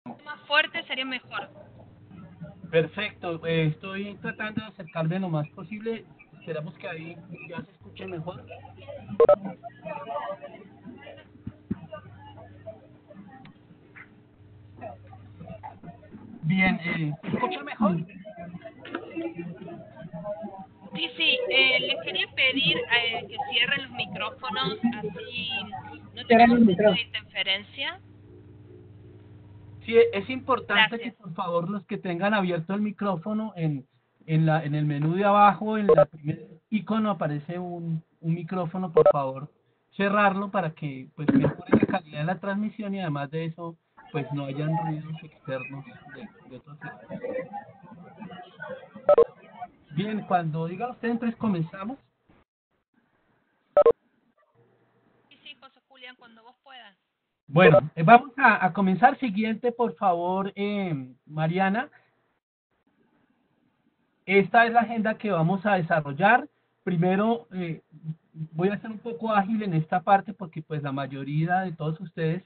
Más fuerte sería mejor. Perfecto, estoy tratando de acercarme lo más posible. Esperamos que ahí ya se escuche mejor. Bien, ¿se escucha mejor? Sí, sí, les quería pedir que cierren los micrófonos, así no Cierran tenemos el tanta micrófono. interferencia. Sí, es importante que Gracias. por favor los que tengan abierto el micrófono en el menú de abajo, en la primer icono aparece un micrófono, por favor, cerrarlo para que pues mejore la calidad de la transmisión y además de eso pues no hayan ruidos externos de otros lados. Bien, cuando diga usted, entonces comenzamos. Sí, sí, José Julián, cuando vos puedas. Bueno, vamos a comenzar. Siguiente, por favor, Mariana. Esta es la agenda que vamos a desarrollar. Primero, voy a ser un poco ágil en esta parte porque pues la mayoría de todos ustedes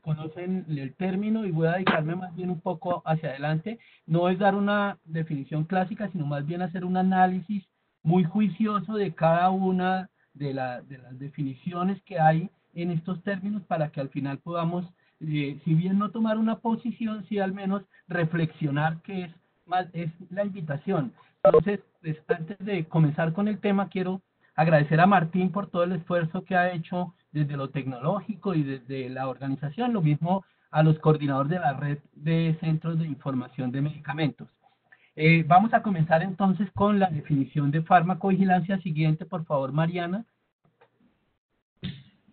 conocen el término y voy a dedicarme más bien un poco hacia adelante. No es dar una definición clásica, sino más bien hacer un análisis muy juicioso de cada una de las definiciones que hay en estos términos para que al final podamos, si bien no tomar una posición, sí al menos reflexionar qué es más es la invitación. Entonces, pues, antes de comenzar con el tema, quiero agradecer a Martín por todo el esfuerzo que ha hecho desde lo tecnológico y desde la organización, lo mismo a los coordinadores de la red de centros de información de medicamentos. Vamos a comenzar entonces con la definición de farmacovigilancia. Siguiente, por favor, Mariana.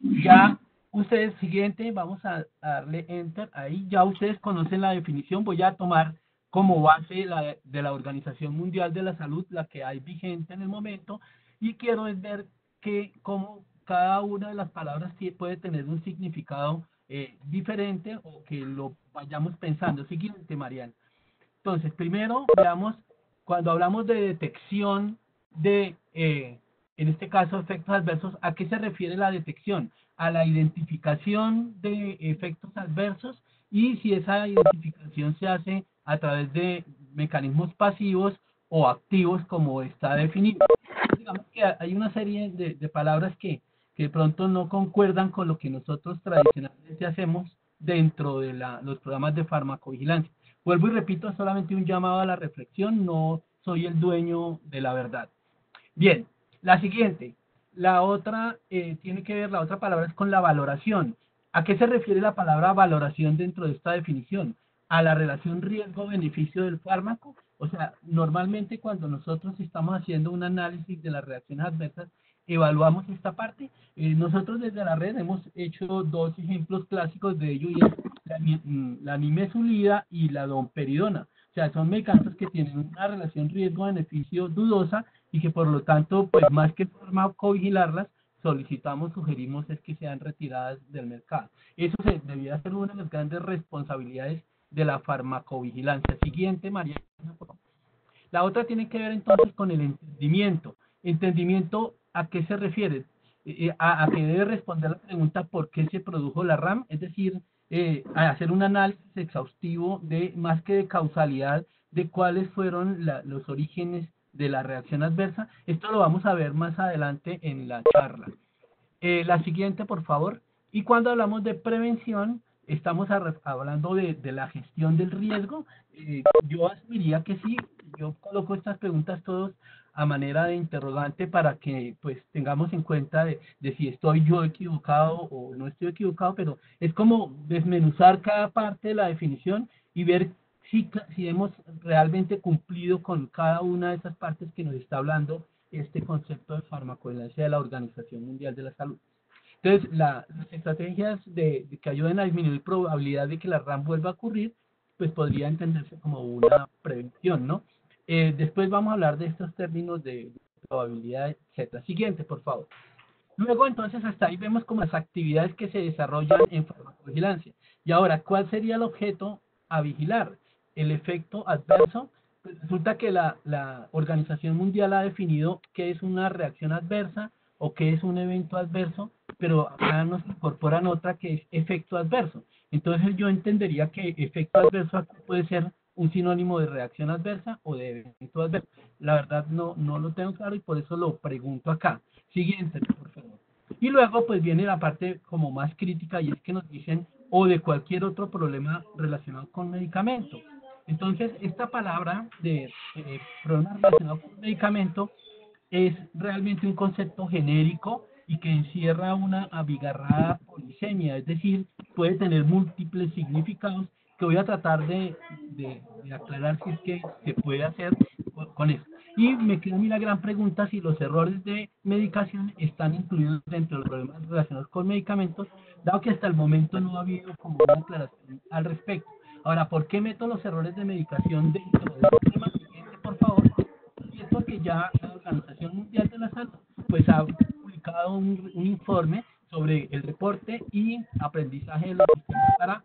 Ya ustedes, siguiente, vamos a darle enter ahí. Ya ustedes conocen la definición. Voy a tomar como base de la Organización Mundial de la Salud, la que hay vigente en el momento, y quiero es ver que cómo cada una de las palabras puede tener un significado diferente o que lo vayamos pensando. Siguiente, Mariana. Entonces, primero veamos, cuando hablamos de detección de, en este caso, efectos adversos, ¿a qué se refiere la detección? A la identificación de efectos adversos y si esa identificación se hace a través de mecanismos pasivos o activos como está definido. Digamos que hay una serie de palabras que de pronto no concuerdan con lo que nosotros tradicionalmente hacemos dentro de los programas de farmacovigilancia. Vuelvo y repito, solamente un llamado a la reflexión, no soy el dueño de la verdad. Bien, la siguiente, la otra tiene que ver, la otra palabra es con la valoración. ¿A qué se refiere la palabra valoración dentro de esta definición? A la relación riesgo-beneficio del fármaco. O sea, normalmente cuando nosotros estamos haciendo un análisis de las reacciones adversas, evaluamos esta parte. Nosotros desde la red hemos hecho dos ejemplos clásicos de ello y es la nimesulida y la domperidona. O sea, son medicamentos que tienen una relación riesgo-beneficio dudosa y que por lo tanto, pues más que farmacovigilarlas, solicitamos, sugerimos es que sean retiradas del mercado. Eso debería ser una de las grandes responsabilidades de la farmacovigilancia. Siguiente, María. La otra tiene que ver entonces con el entendimiento. ¿Entendimiento a qué se refiere? A que debe responder la pregunta por qué se produjo la RAM, es decir, a hacer un análisis exhaustivo de más que de causalidad de cuáles fueron los orígenes de la reacción adversa. Esto lo vamos a ver más adelante en la charla. La siguiente, por favor. Y cuando hablamos de prevención, estamos hablando de la gestión del riesgo. Yo asumiría que sí, yo coloco estas preguntas todos a manera de interrogante para que pues tengamos en cuenta de si estoy yo equivocado o no estoy equivocado, pero es como desmenuzar cada parte de la definición y ver si hemos realmente cumplido con cada una de esas partes que nos está hablando este concepto de farmacovigilancia de la Organización Mundial de la Salud. Entonces, las estrategias que ayuden a disminuir probabilidad de que la RAM vuelva a ocurrir, pues podría entenderse como una prevención, ¿no? Después vamos a hablar de estos términos de probabilidad, etcétera. Siguiente, por favor. Luego, entonces, hasta ahí vemos como las actividades que se desarrollan en farmacovigilancia. Y ahora, ¿cuál sería el objeto a vigilar? El efecto adverso. Pues resulta que la Organización Mundial ha definido qué es una reacción adversa o qué es un evento adverso, pero acá nos incorporan otra que es efecto adverso. Entonces yo entendería que efecto adverso aquí puede ser un sinónimo de reacción adversa o de evento adverso. La verdad no lo tengo claro y por eso lo pregunto acá. Siguiente, por favor. Y luego pues viene la parte como más crítica y es que nos dicen o de cualquier otro problema relacionado con medicamento. Entonces esta palabra de problema relacionado con medicamento es realmente un concepto genérico y que encierra una abigarrada polisemia, es decir, puede tener múltiples significados que voy a tratar de aclarar si es que se puede hacer con eso. Y me queda a mí la gran pregunta si los errores de medicación están incluidos dentro de los problemas relacionados con medicamentos, dado que hasta el momento no ha habido como una aclaración al respecto. Ahora, ¿por qué meto los errores de medicación dentro de este tema? Siguiente, por favor. Y es porque ya la Organización Mundial de la Salud pues ha publicado un informe sobre el reporte y aprendizaje de los sistemas para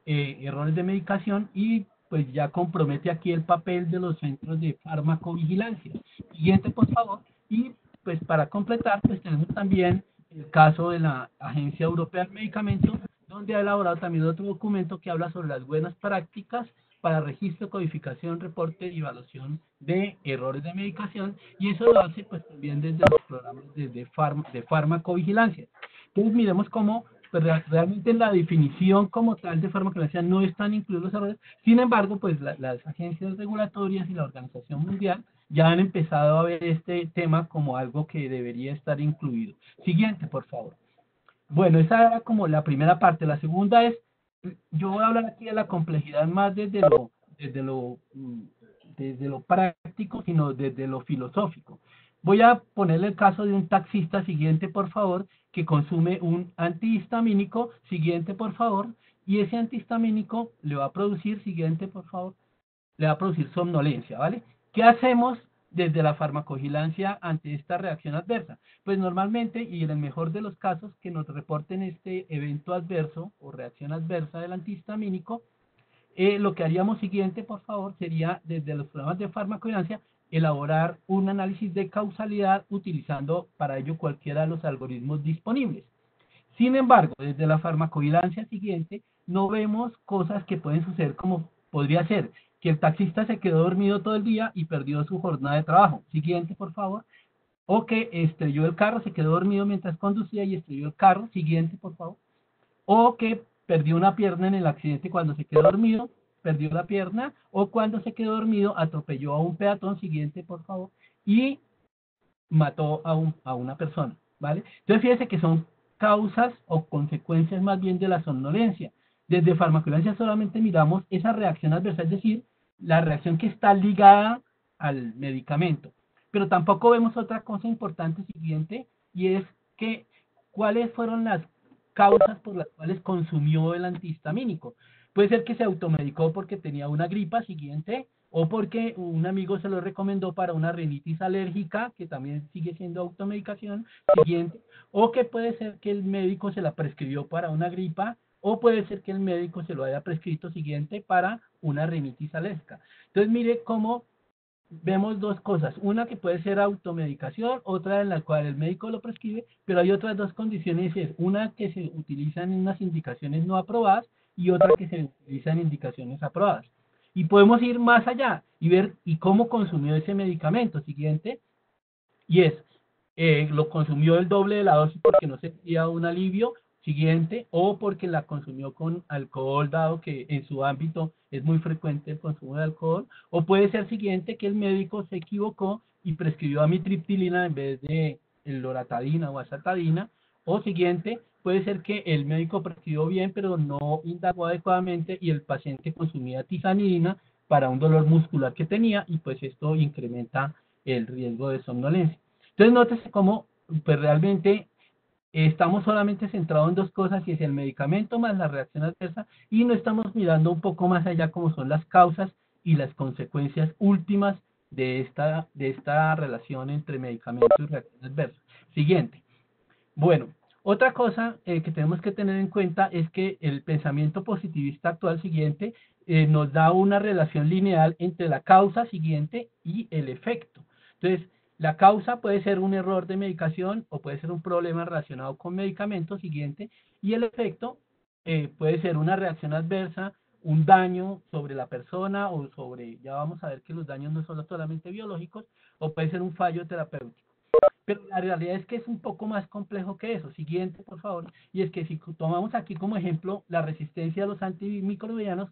errores de medicación y pues ya compromete aquí el papel de los centros de farmacovigilancia. Siguiente, por favor. Y pues para completar, pues tenemos también el caso de la Agencia Europea del Medicamento, donde ha elaborado también otro documento que habla sobre las buenas prácticas para registro, codificación, reporte y evaluación de errores de medicación, y eso lo hace pues también desde los programas de farmacovigilancia. Entonces miremos cómo pues, realmente en la definición como tal de farmacovigilancia no están incluidos los errores, sin embargo pues las agencias regulatorias y la Organización Mundial ya han empezado a ver este tema como algo que debería estar incluido. Siguiente, por favor. Bueno, esa era como la primera parte. La segunda es, yo voy a hablar aquí de la complejidad más desde lo, mm, desde lo práctico, sino desde lo filosófico. Voy a ponerle el caso de un taxista, siguiente por favor, que consume un antihistamínico, siguiente por favor, y ese antihistamínico le va a producir, siguiente por favor, le va a producir somnolencia, ¿vale? ¿Qué hacemos desde la farmacovigilancia ante esta reacción adversa? Pues normalmente, y en el mejor de los casos, que nos reporten este evento adverso o reacción adversa del antihistamínico, lo que haríamos siguiente, por favor, sería desde los programas de farmacovigilancia elaborar un análisis de causalidad utilizando para ello cualquiera de los algoritmos disponibles. Sin embargo, desde la farmacovigilancia siguiente, no vemos cosas que pueden suceder como podría ser que el taxista se quedó dormido todo el día y perdió su jornada de trabajo. Siguiente, por favor. O que estrelló el carro, se quedó dormido mientras conducía y estrelló el carro. Siguiente, por favor. O que perdió una pierna en el accidente cuando se quedó dormido, perdió la pierna. O cuando se quedó dormido, atropelló a un peatón. Siguiente, por favor. Y mató a una persona, ¿vale? Entonces fíjense que son causas o consecuencias más bien de la somnolencia. Desde farmacovigilancia solamente miramos esa reacción adversa, es decir, la reacción que está ligada al medicamento. Pero tampoco vemos otra cosa importante siguiente, y es que cuáles fueron las causas por las cuales consumió el antihistamínico. Puede ser que se automedicó porque tenía una gripa siguiente, o porque un amigo se lo recomendó para una rinitis alérgica, que también sigue siendo automedicación, siguiente, o que puede ser que el médico se la prescribió para una gripa, o puede ser que el médico se lo haya prescrito siguiente para una rinitis alérgica. Entonces mire cómo vemos dos cosas, una que puede ser automedicación, otra en la cual el médico lo prescribe, pero hay otras dos condiciones, es una que se utilizan en unas indicaciones no aprobadas y otra que se utiliza en indicaciones aprobadas. Y podemos ir más allá y ver y cómo consumió ese medicamento. Siguiente, y es, lo consumió el doble de la dosis porque no sentía un alivio, siguiente, o porque la consumió con alcohol, dado que en su ámbito es muy frecuente el consumo de alcohol, o puede ser siguiente que el médico se equivocó y prescribió amitriptilina en vez de el loratadina o azatadina, o siguiente, puede ser que el médico prescribió bien pero no indagó adecuadamente y el paciente consumía tizanidina para un dolor muscular que tenía y pues esto incrementa el riesgo de somnolencia. Entonces, nótese cómo pues, realmente estamos solamente centrados en dos cosas, y es el medicamento más la reacción adversa, y no estamos mirando un poco más allá como son las causas y las consecuencias últimas de esta relación entre medicamento y reacción adversa. Siguiente. Bueno, otra cosa que tenemos que tener en cuenta es que el pensamiento positivista actual siguiente nos da una relación lineal entre la causa siguiente y el efecto. Entonces, la causa puede ser un error de medicación o puede ser un problema relacionado con medicamentos siguiente, y el efecto puede ser una reacción adversa, un daño sobre la persona o sobre, ya vamos a ver que los daños no son solamente biológicos, o puede ser un fallo terapéutico. Pero la realidad es que es un poco más complejo que eso. Siguiente, por favor. Y es que si tomamos aquí como ejemplo la resistencia a los antimicrobianos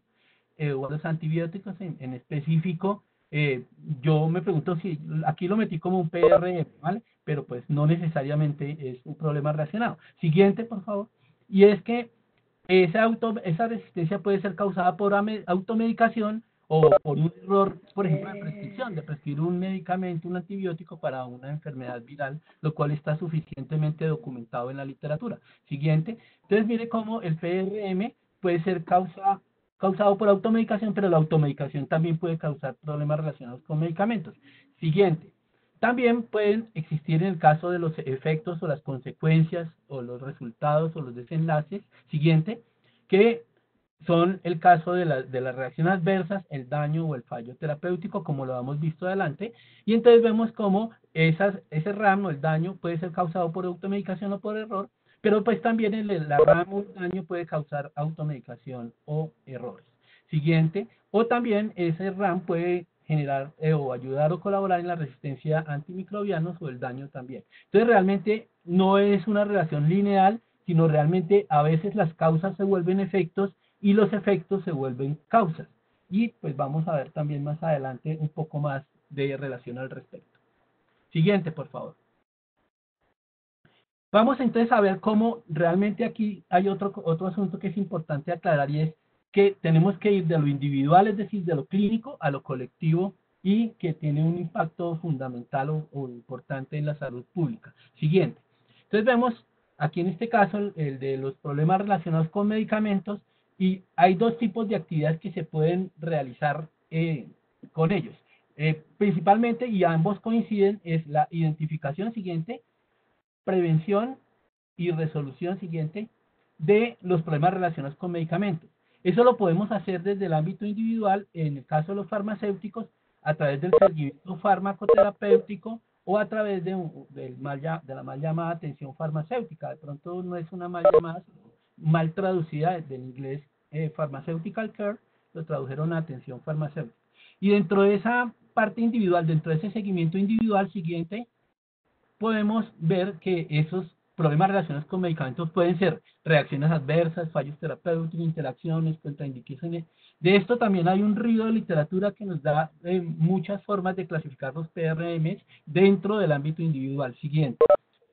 o a los antibióticos en específico, eh, yo me pregunto si aquí lo metí como un PRM, ¿vale? Pero pues no necesariamente es un problema relacionado. Siguiente, por favor. Y es que esa resistencia puede ser causada por automedicación o por un error, por ejemplo, de prescripción, de prescribir un medicamento, un antibiótico para una enfermedad viral, lo cual está suficientemente documentado en la literatura. Siguiente. Entonces, mire cómo el PRM puede ser causado por automedicación, pero la automedicación también puede causar problemas relacionados con medicamentos. Siguiente. También pueden existir en el caso de los efectos o las consecuencias o los resultados o los desenlaces, siguiente, que son el caso de las reacciones adversas, el daño o el fallo terapéutico, como lo hemos visto adelante, y entonces vemos cómo ese RAM o el daño puede ser causado por automedicación o por error, pero pues también la RAM o el daño puede causar automedicación o errores. Siguiente, o también ese RAM puede generar o ayudar o colaborar en la resistencia a antimicrobianos o el daño también. Entonces realmente no es una relación lineal, sino realmente a veces las causas se vuelven efectos y los efectos se vuelven causas. Y pues vamos a ver también más adelante un poco más de relación al respecto. Siguiente, por favor. Vamos entonces a ver cómo realmente aquí hay otro asunto que es importante aclarar y es que tenemos que ir de lo individual, es decir, de lo clínico a lo colectivo y que tiene un impacto fundamental o importante en la salud pública. Siguiente. Entonces vemos aquí en este caso el de los problemas relacionados con medicamentos y hay dos tipos de actividades que se pueden realizar con ellos. Principalmente, y ambos coinciden, es la identificación siguiente, prevención y resolución siguiente de los problemas relacionados con medicamentos. Eso lo podemos hacer desde el ámbito individual, en el caso de los farmacéuticos, a través del seguimiento farmacoterapéutico o a través de la mal llamada atención farmacéutica. De pronto no es una mal llamada, mal traducida del inglés pharmaceutical care, lo tradujeron a atención farmacéutica. Y dentro de esa parte individual, dentro de ese seguimiento individual siguiente, podemos ver que esos problemas relacionados con medicamentos pueden ser reacciones adversas, fallos terapéuticos, interacciones, contraindicaciones. De esto también hay un río de literatura que nos da muchas formas de clasificar los PRMs dentro del ámbito individual siguiente.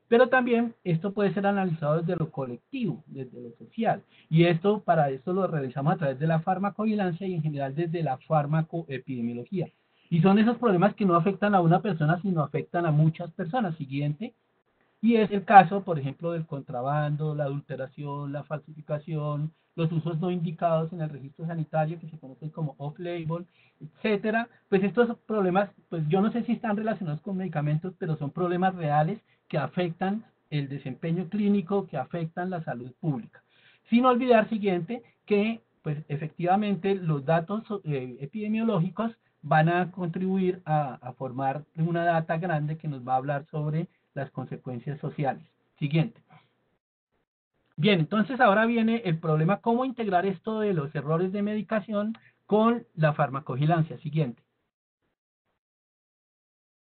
Pero también esto puede ser analizado desde lo colectivo, desde lo social. Y para esto lo realizamos a través de la farmacovigilancia y en general desde la farmacoepidemiología. Y son esos problemas que no afectan a una persona, sino afectan a muchas personas. Siguiente. Y es el caso, por ejemplo, del contrabando, la adulteración, la falsificación, los usos no indicados en el registro sanitario, que se conocen como off-label, etcétera. Pues estos problemas, pues yo no sé si están relacionados con medicamentos, pero son problemas reales que afectan el desempeño clínico, que afectan la salud pública. Sin olvidar, siguiente, que pues efectivamente los datos epidemiológicos van a contribuir a formar una data grande que nos va a hablar sobre las consecuencias sociales. Siguiente. Bien, entonces ahora viene el problema, cómo integrar esto de los errores de medicación con la farmacovigilancia. Siguiente.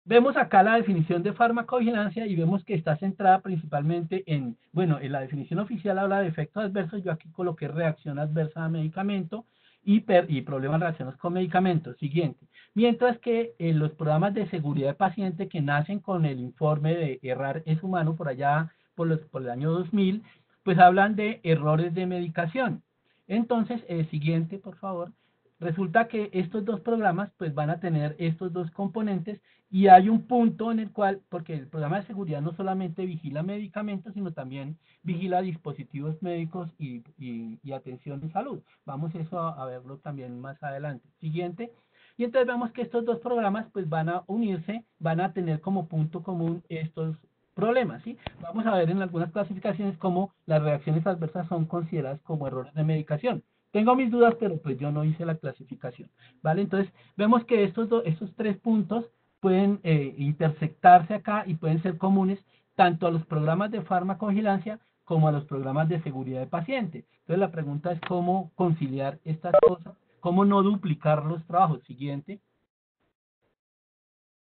Vemos acá la definición de farmacovigilancia y vemos que está centrada principalmente bueno, en la definición oficial habla de efectos adversos, yo aquí coloqué reacción adversa a medicamento y problemas relacionados con medicamentos. Siguiente. Mientras que en los programas de seguridad de paciente que nacen con el informe de Errar es humano por allá por el año 2000, pues hablan de errores de medicación. Entonces, siguiente, por favor. Resulta que estos dos programas pues van a tener estos dos componentes y hay un punto en el cual, porque el programa de seguridad no solamente vigila medicamentos, sino también vigila dispositivos médicos y atención de salud. Vamos eso a verlo también más adelante. Siguiente. Y entonces vemos que estos dos programas pues van a unirse, van a tener como punto común estos problemas, ¿sí? Vamos a ver en algunas clasificaciones cómo las reacciones adversas son consideradas como errores de medicación. Tengo mis dudas, pero pues yo no hice la clasificación, ¿vale? Entonces, vemos que estos tres puntos pueden intersectarse acá y pueden ser comunes tanto a los programas de farmacovigilancia como a los programas de seguridad de paciente. Entonces la pregunta es cómo conciliar estas cosas, cómo no duplicar los trabajos. Siguiente.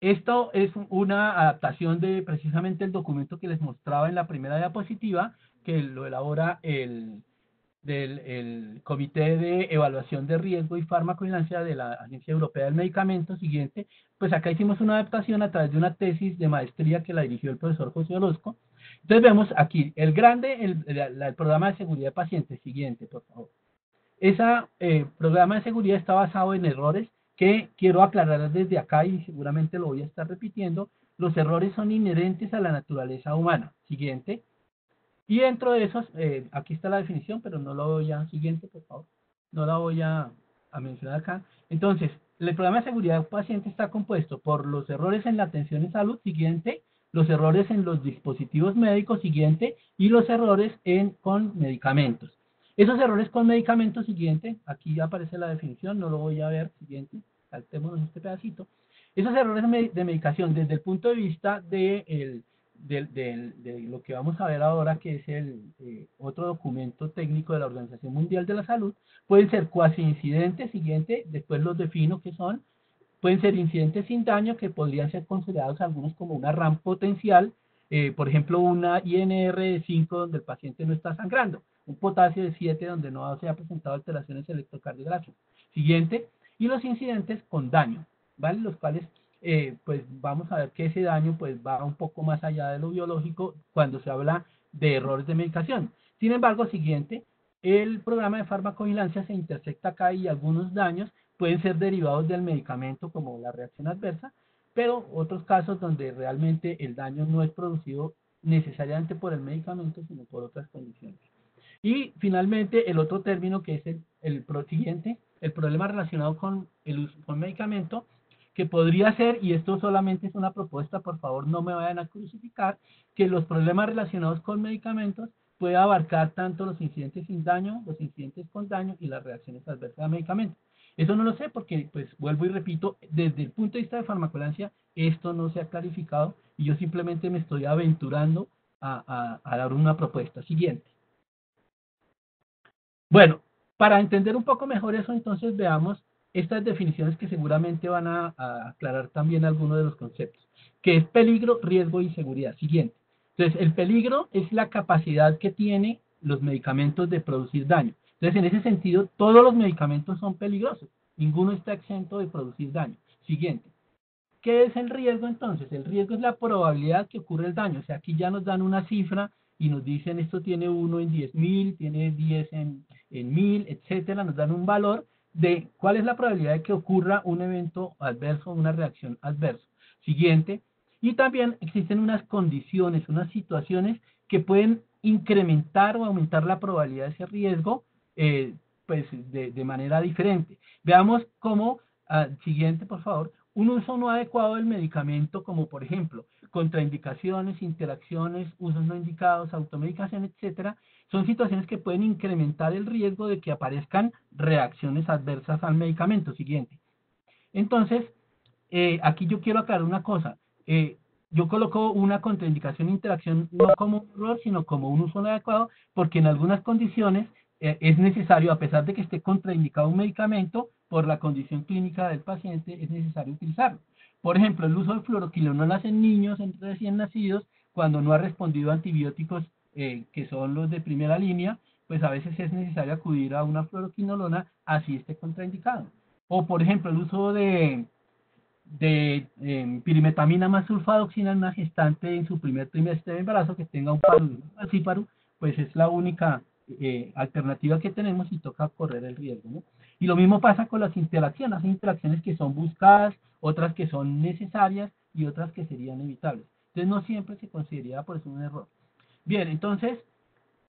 Esto es una adaptación de precisamente el documento que les mostraba en la primera diapositiva, que lo elabora el Comité de Evaluación de Riesgo y Farmacovigilancia de la Agencia Europea del Medicamento. Siguiente. Pues acá hicimos una adaptación a través de una tesis de maestría que la dirigió el profesor José Orozco. Entonces vemos aquí el programa de seguridad de pacientes. Siguiente, por favor. Ese programa de seguridad está basado en errores que quiero aclarar desde acá y seguramente lo voy a estar repitiendo. Los errores son inherentes a la naturaleza humana. Siguiente. Y dentro de esos, aquí está la definición, pero no lo voy a, siguiente, por favor, no la voy a mencionar acá. Entonces, el programa de seguridad del paciente está compuesto por los errores en la atención en salud, siguiente, los errores en los dispositivos médicos, siguiente, y los errores con medicamentos. Esos errores con medicamentos, siguiente, aquí aparece la definición, no lo voy a ver, siguiente, saltémonos este pedacito. Esos errores de medicación desde el punto de vista de lo que vamos a ver ahora, que es el otro documento técnico de la Organización Mundial de la Salud, pueden ser cuasi incidentes, siguiente, después los defino que son, pueden ser incidentes sin daño, que podrían ser considerados algunos como una RAM potencial, por ejemplo, una INR de 5 donde el paciente no está sangrando, un potasio de 7 donde no se ha presentado alteraciones electrocardiográficas. Siguiente, y los incidentes con daño, ¿vale? Los cuales pues vamos a ver que ese daño pues va un poco más allá de lo biológico cuando se habla de errores de medicación. Sin embargo, siguiente, el programa de farmacovigilancia se intersecta acá y algunos daños pueden ser derivados del medicamento como la reacción adversa, pero otros casos donde realmente el daño no es producido necesariamente por el medicamento, sino por otras condiciones. Y finalmente, el otro término que es el siguiente, el problema relacionado con el uso con medicamento, que podría ser, y esto solamente es una propuesta, por favor no me vayan a crucificar, que los problemas relacionados con medicamentos puede abarcar tanto los incidentes sin daño, los incidentes con daño y las reacciones adversas a medicamentos. Eso no lo sé porque, pues, vuelvo y repito, desde el punto de vista de farmacolancia, esto no se ha clarificado y yo simplemente me estoy aventurando a dar una propuesta. Siguiente. Bueno, para entender un poco mejor eso, entonces veamos estas definiciones que seguramente van a aclarar también algunos de los conceptos, que es peligro, riesgo y seguridad. Siguiente. Entonces, el peligro es la capacidad que tienen los medicamentos de producir daño. Entonces, en ese sentido, todos los medicamentos son peligrosos. Ninguno está exento de producir daño. Siguiente. ¿Qué es el riesgo entonces? El riesgo es la probabilidad que ocurre el daño. O sea, aquí ya nos dan una cifra y nos dicen esto tiene 1 en 10.000, tiene 10 en 1.000, etcétera. Nos dan un valor de cuál es la probabilidad de que ocurra un evento adverso, una reacción adversa. Siguiente. Y también existen unas condiciones, unas situaciones que pueden incrementar o aumentar la probabilidad de ese riesgo pues de manera diferente. Veamos cómo, siguiente por favor, un uso no adecuado del medicamento, como por ejemplo, contraindicaciones, interacciones, usos no indicados, automedicación, etcétera, son situaciones que pueden incrementar el riesgo de que aparezcan reacciones adversas al medicamento. Siguiente. Entonces, aquí yo quiero aclarar una cosa. Yo coloco una contraindicación interacción no como un error, sino como un uso no adecuado, porque en algunas condiciones es necesario, a pesar de que esté contraindicado un medicamento, por la condición clínica del paciente, es necesario utilizarlo. Por ejemplo, el uso de fluoroquinolonas en niños recién nacidos, cuando no ha respondido a antibióticos que son los de primera línea, pues a veces es necesario acudir a una fluoroquinolona así esté contraindicado. O, por ejemplo, el uso de pirimetamina más sulfadoxina en una gestante en su primer trimestre de embarazo que tenga un falciparum, pues es la única alternativa que tenemos y toca correr el riesgo, ¿no? Y lo mismo pasa con las interacciones. Hay interacciones que son buscadas, otras que son necesarias y otras que serían evitables. Entonces no siempre se consideraría por eso un error. Bien, entonces,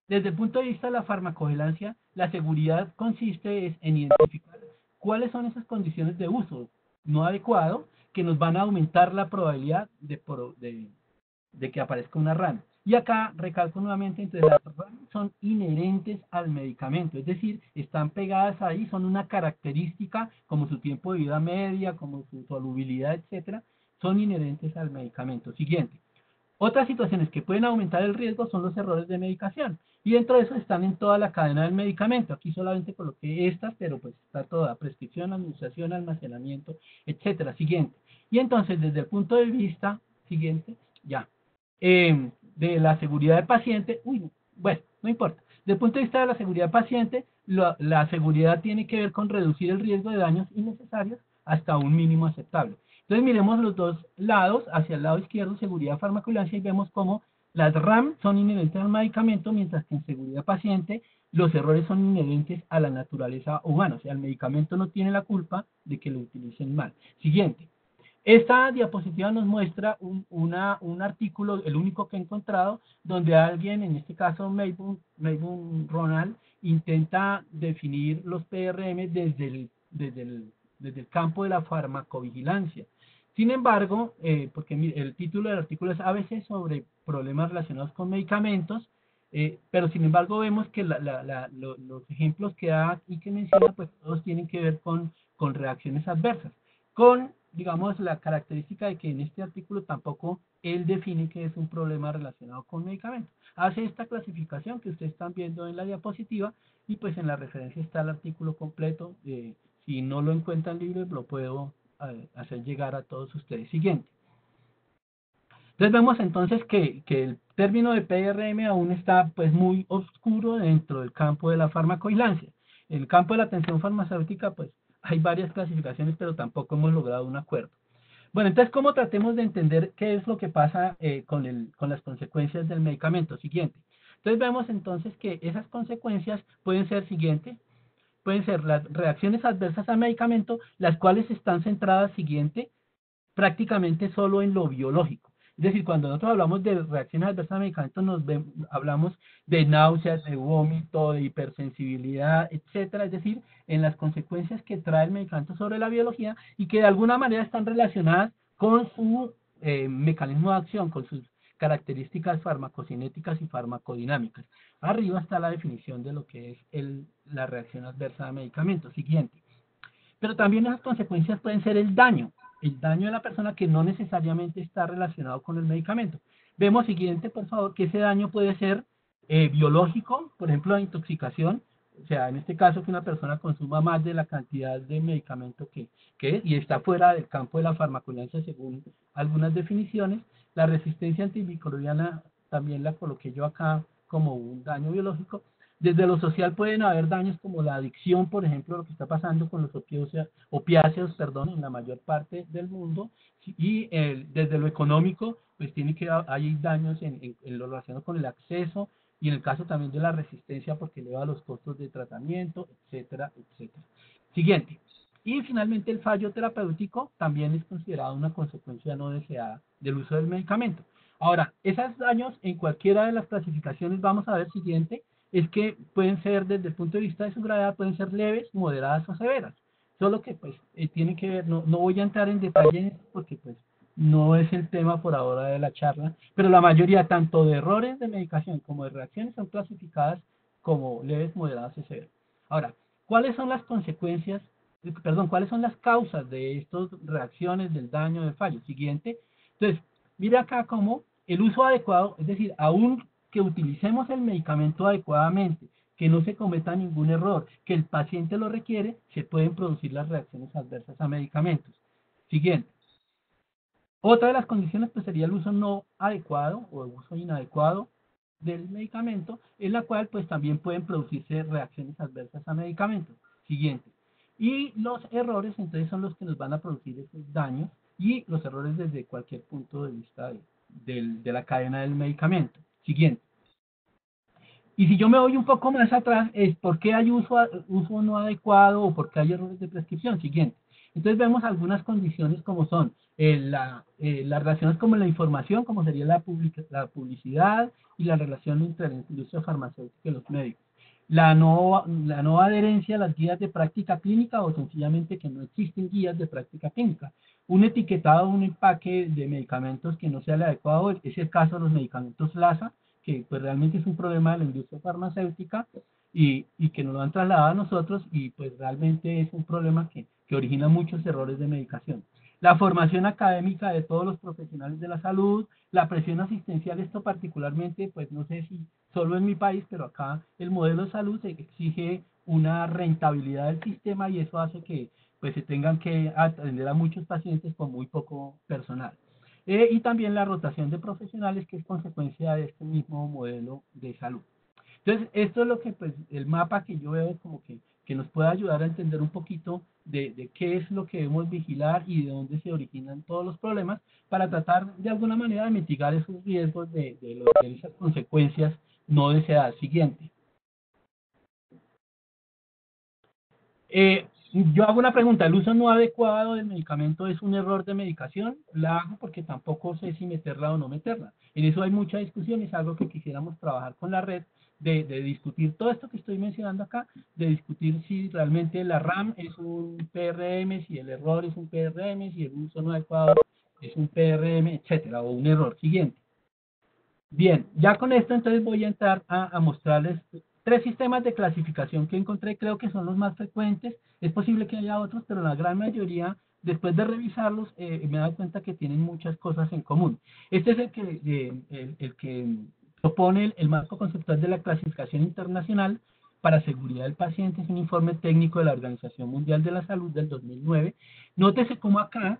desde el punto de vista de la farmacovigilancia, la seguridad consiste en identificar cuáles son esas condiciones de uso no adecuado que nos van a aumentar la probabilidad de que aparezca una RAM. Y acá recalco nuevamente, entonces las RAM son inherentes al medicamento, es decir, están pegadas ahí, son una característica como su tiempo de vida media, como su solubilidad, etcétera, son inherentes al medicamento. Siguiente. Otras situaciones que pueden aumentar el riesgo son los errores de medicación. Y dentro de eso están en toda la cadena del medicamento. Aquí solamente coloqué estas, pero pues está toda: prescripción, administración, almacenamiento, etcétera. Siguiente. Y entonces, desde el punto de vista, siguiente, ya, de la seguridad del paciente, bueno, no importa. Desde el punto de vista de la seguridad del paciente, la seguridad tiene que ver con reducir el riesgo de daños innecesarios hasta un mínimo aceptable. Entonces miremos los dos lados. Hacia el lado izquierdo, seguridad farmacovigilancia, y vemos cómo las RAM son inherentes al medicamento, mientras que en seguridad paciente los errores son inherentes a la naturaleza humana. O sea, el medicamento no tiene la culpa de que lo utilicen mal. Siguiente. Esta diapositiva nos muestra un artículo, el único que he encontrado, donde alguien, en este caso Maybury Ronald, intenta definir los PRM desde el campo de la farmacovigilancia. Sin embargo, porque el título del artículo es ABC sobre problemas relacionados con medicamentos, pero sin embargo vemos que los ejemplos que da y que menciona, pues todos tienen que ver con reacciones adversas, con, digamos, la característica de que en este artículo tampoco él define que es un problema relacionado con medicamentos. Hace esta clasificación que ustedes están viendo en la diapositiva, y pues en la referencia está el artículo completo. Si no lo encuentran libre, lo puedo hacer llegar a todos ustedes. Siguiente. Entonces vemos entonces que el término de PRM aún está pues muy oscuro dentro del campo de la farmacovigilancia. En el campo de la atención farmacéutica pues hay varias clasificaciones, pero tampoco hemos logrado un acuerdo. Bueno, entonces, ¿cómo tratemos de entender qué es lo que pasa con las consecuencias del medicamento? Siguiente. Entonces vemos entonces que esas consecuencias pueden ser siguientes. Pueden ser las reacciones adversas al medicamento, las cuales están centradas, siguiente, prácticamente solo en lo biológico. Es decir, cuando nosotros hablamos de reacciones adversas al medicamento, hablamos de náuseas, de vómito, de hipersensibilidad, etcétera. Es decir, en las consecuencias que trae el medicamento sobre la biología, y que de alguna manera están relacionadas con su mecanismo de acción, con sus características farmacocinéticas y farmacodinámicas. Arriba está la definición de lo que es la reacción adversa al medicamento. Siguiente. Pero también esas consecuencias pueden ser el daño de la persona, que no necesariamente está relacionado con el medicamento. Vemos siguiente, por favor, que ese daño puede ser biológico, por ejemplo, la intoxicación. O sea, en este caso, que una persona consuma más de la cantidad de medicamento que es, y está fuera del campo de la farmacovigilancia según algunas definiciones. La resistencia antimicrobiana también la coloqué yo acá como un daño biológico. Desde lo social pueden haber daños como la adicción, por ejemplo, lo que está pasando con los opiáceos, en la mayor parte del mundo. Y desde lo económico, pues hay daños en lo relacionado con el acceso, y en el caso también de la resistencia, porque eleva los costos de tratamiento, etcétera, etcétera. Siguiente. Y finalmente, el fallo terapéutico también es considerado una consecuencia no deseada del uso del medicamento. Ahora, esos daños en cualquiera de las clasificaciones, vamos a ver siguiente, es que pueden ser, desde el punto de vista de su gravedad, pueden ser leves, moderadas o severas. Solo que pues tiene que ver, no voy a entrar en detalle en esto, porque pues no es el tema por ahora de la charla, pero la mayoría tanto de errores de medicación como de reacciones son clasificadas como leves, moderadas y severas. Ahora, ¿cuáles son las consecuencias, cuáles son las causas de estas reacciones, del daño, del fallo? Siguiente. Entonces, mira acá cómo el uso adecuado, es decir, aún que utilicemos el medicamento adecuadamente, que no se cometa ningún error, que el paciente lo requiere, se pueden producir las reacciones adversas a medicamentos. Siguiente. Otra de las condiciones pues sería el uso no adecuado o el uso inadecuado del medicamento, en la cual pues también pueden producirse reacciones adversas a medicamentos. Siguiente. Y los errores entonces son los que nos van a producir esos daños, y los errores desde cualquier punto de vista de la cadena del medicamento. Siguiente. Y si yo me voy un poco más atrás, es por qué hay uso no adecuado o por qué hay errores de prescripción. Siguiente. Entonces vemos algunas condiciones como son las relaciones como la información, como sería la publicidad, y la relación entre la industria farmacéutica y los médicos. La no adherencia a las guías de práctica clínica, o sencillamente que no existen guías de práctica clínica. Un etiquetado, un empaque de medicamentos que no sea el adecuado, es el caso de los medicamentos LASA, que pues realmente es un problema de la industria farmacéutica, y que nos lo han trasladado a nosotros, y pues realmente es un problema que origina muchos errores de medicación. la formación académica de todos los profesionales de la salud, la presión asistencial, esto particularmente, pues no sé si solo en mi país, pero acá el modelo de salud exige una rentabilidad del sistema y eso hace que pues se tengan que atender a muchos pacientes con muy poco personal. Y también la rotación de profesionales que es consecuencia de este mismo modelo de salud. Entonces, esto es lo que, pues, el mapa que yo veo como que nos puede ayudar a entender un poquito de qué es lo que debemos vigilar y de dónde se originan todos los problemas para tratar de alguna manera de mitigar esos riesgos de esas consecuencias no deseadas. Siguiente. Yo hago una pregunta, ¿el uso no adecuado del medicamento es un error de medicación? La hago porque tampoco sé si meterla o no meterla. En eso hay mucha discusión, es algo que quisiéramos trabajar con la red, de discutir todo esto que estoy mencionando acá, de discutir si realmente la RAM es un PRM, si el error es un PRM, si el uso no adecuado es un PRM, etcétera, o un error. Siguiente. Bien, ya con esto entonces voy a entrar a mostrarles tres sistemas de clasificación que encontré, creo que son los más frecuentes, es posible que haya otros, pero la gran mayoría, después de revisarlos, me he dado cuenta que tienen muchas cosas en común. Este es el que propone el marco conceptual de la clasificación internacional para seguridad del paciente, es un informe técnico de la Organización Mundial de la Salud del 2009. Nótese cómo acá,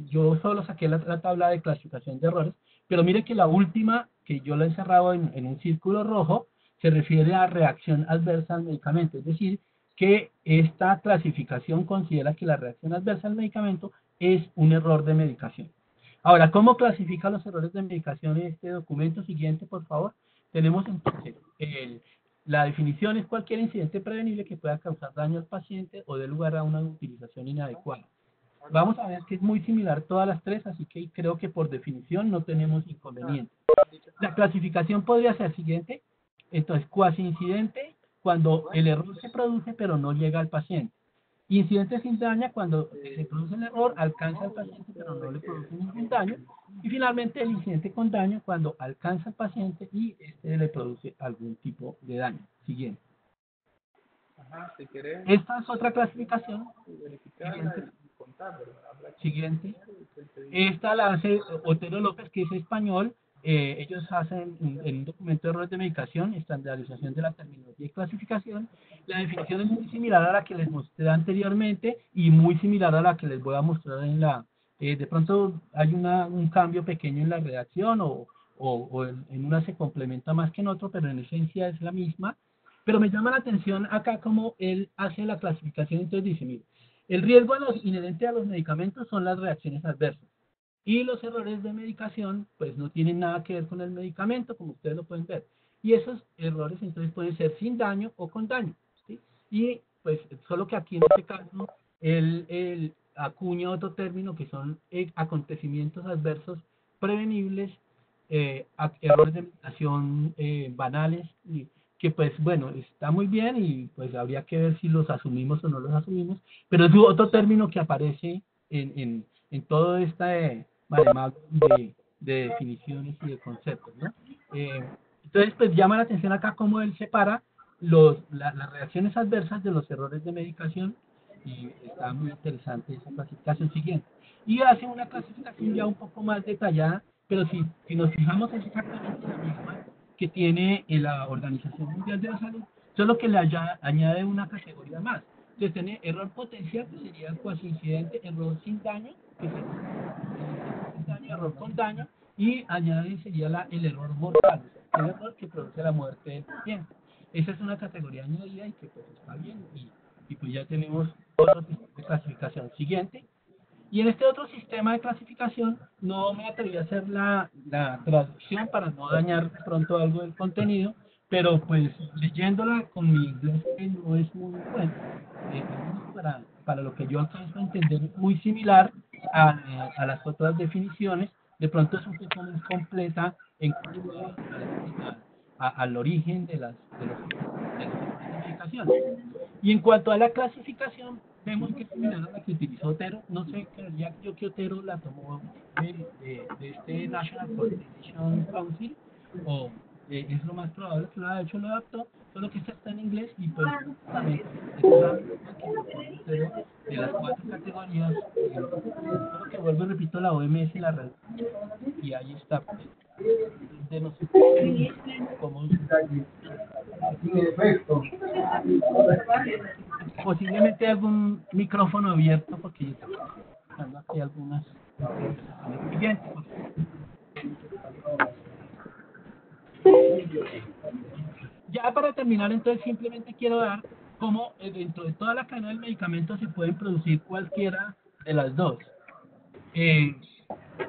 yo solo saqué la tabla de clasificación de errores, pero mire que la última, que yo la he encerrado en un círculo rojo, se refiere a reacción adversa al medicamento. Es decir, que esta clasificación considera que la reacción adversa al medicamento es un error de medicación. Ahora, ¿cómo clasifica los errores de medicación en este documento? Siguiente, por favor. Tenemos entonces la definición es cualquier incidente prevenible que pueda causar daño al paciente o dé lugar a una utilización inadecuada. Vamos a ver que es muy similar todas las tres, así que creo que por definición no tenemos inconveniente. La clasificación podría ser siguiente, entonces cuasi incidente cuando el error se produce pero no llega al paciente. Incidente sin daño cuando se produce el error, alcanza al paciente pero no le produce ningún daño. Y finalmente el incidente con daño cuando alcanza al paciente y este le produce algún tipo de daño. Siguiente. Esta es otra clasificación. Siguiente. Siguiente. Esta la hace Otero López, que es español. Ellos hacen en un documento de errores de medicación, estandarización de la terminología y clasificación. La definición es muy similar a la que les mostré anteriormente y muy similar a la que les voy a mostrar en la... de pronto hay un cambio pequeño en la redacción o en una se complementa más que en otro, pero en esencia es la misma. Pero me llama la atención acá cómo él hace la clasificación. Entonces dice, mire, el riesgo inherente a los medicamentos son las reacciones adversas. Y los errores de medicación, pues no tienen nada que ver con el medicamento, como ustedes lo pueden ver. Y esos errores entonces pueden ser sin daño o con daño. ¿Sí? Y pues solo que aquí en este caso, él acuña otro término que son acontecimientos adversos prevenibles, errores de medicación banales, y que pues bueno, está muy bien y pues habría que ver si los asumimos o no los asumimos, pero es otro término que aparece en todo este maremoto de definiciones y de conceptos, ¿no? Entonces, pues llama la atención acá cómo él separa las reacciones adversas de los errores de medicación y está muy interesante esa clasificación siguiente. Y hace una clasificación ya un poco más detallada, pero si nos fijamos es exactamente la misma que tiene la Organización Mundial de la Salud, solo que le añade una categoría más. Entonces tiene error potencial, que sería cuasi incidente, error sin daño, que sería sin daño, error con daño, y añade sería el error mortal, el error que produce la muerte del paciente. Esa es una categoría añadida y que pues está bien, y pues ya tenemos otro tipo de clasificación. Siguiente. Y en este otro sistema de clasificación no me atreví a hacer la traducción para no dañar de pronto algo del contenido, pero pues leyéndola con mi inglés que no es muy bueno, para lo que yo alcanzo a entender muy similar a las otras definiciones, de pronto es un poco más completa en cuanto al origen de las medicaciones. Y en cuanto a la clasificación, vemos que es similar a la que utilizó Otero. No sé, creería yo que Otero la tomó de este National Coordination Council, o es lo más probable que lo haya hecho, lo adaptó, solo que esta está en inglés y pues también es la misma que Otero de las 4 categorías, creo que vuelvo y repito la OMS la red, y ahí está, pues, de nosotros como posiblemente algún micrófono abierto, porque yo estoy buscando aquí algunas conversaciones siguientes. Ya para terminar, entonces simplemente quiero dar cómo dentro de toda la cadena del medicamento se pueden producir cualquiera de las dos.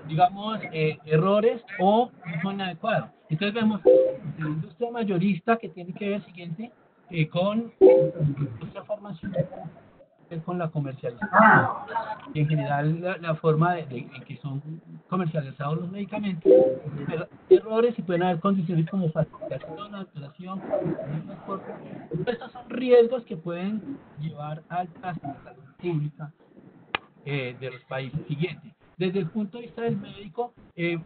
Digamos, errores o uso inadecuado. Entonces vemos la industria mayorista que tiene que ver siguiente con la industria farmacéutica, con la comercialización y en general la forma en que son comercializados los medicamentos, pero errores y pueden haber condiciones como falsificación, alteración, transporte. Estos son riesgos que pueden llevar al gasto en la salud pública de los países. Siguiente. Desde el punto de vista del médico,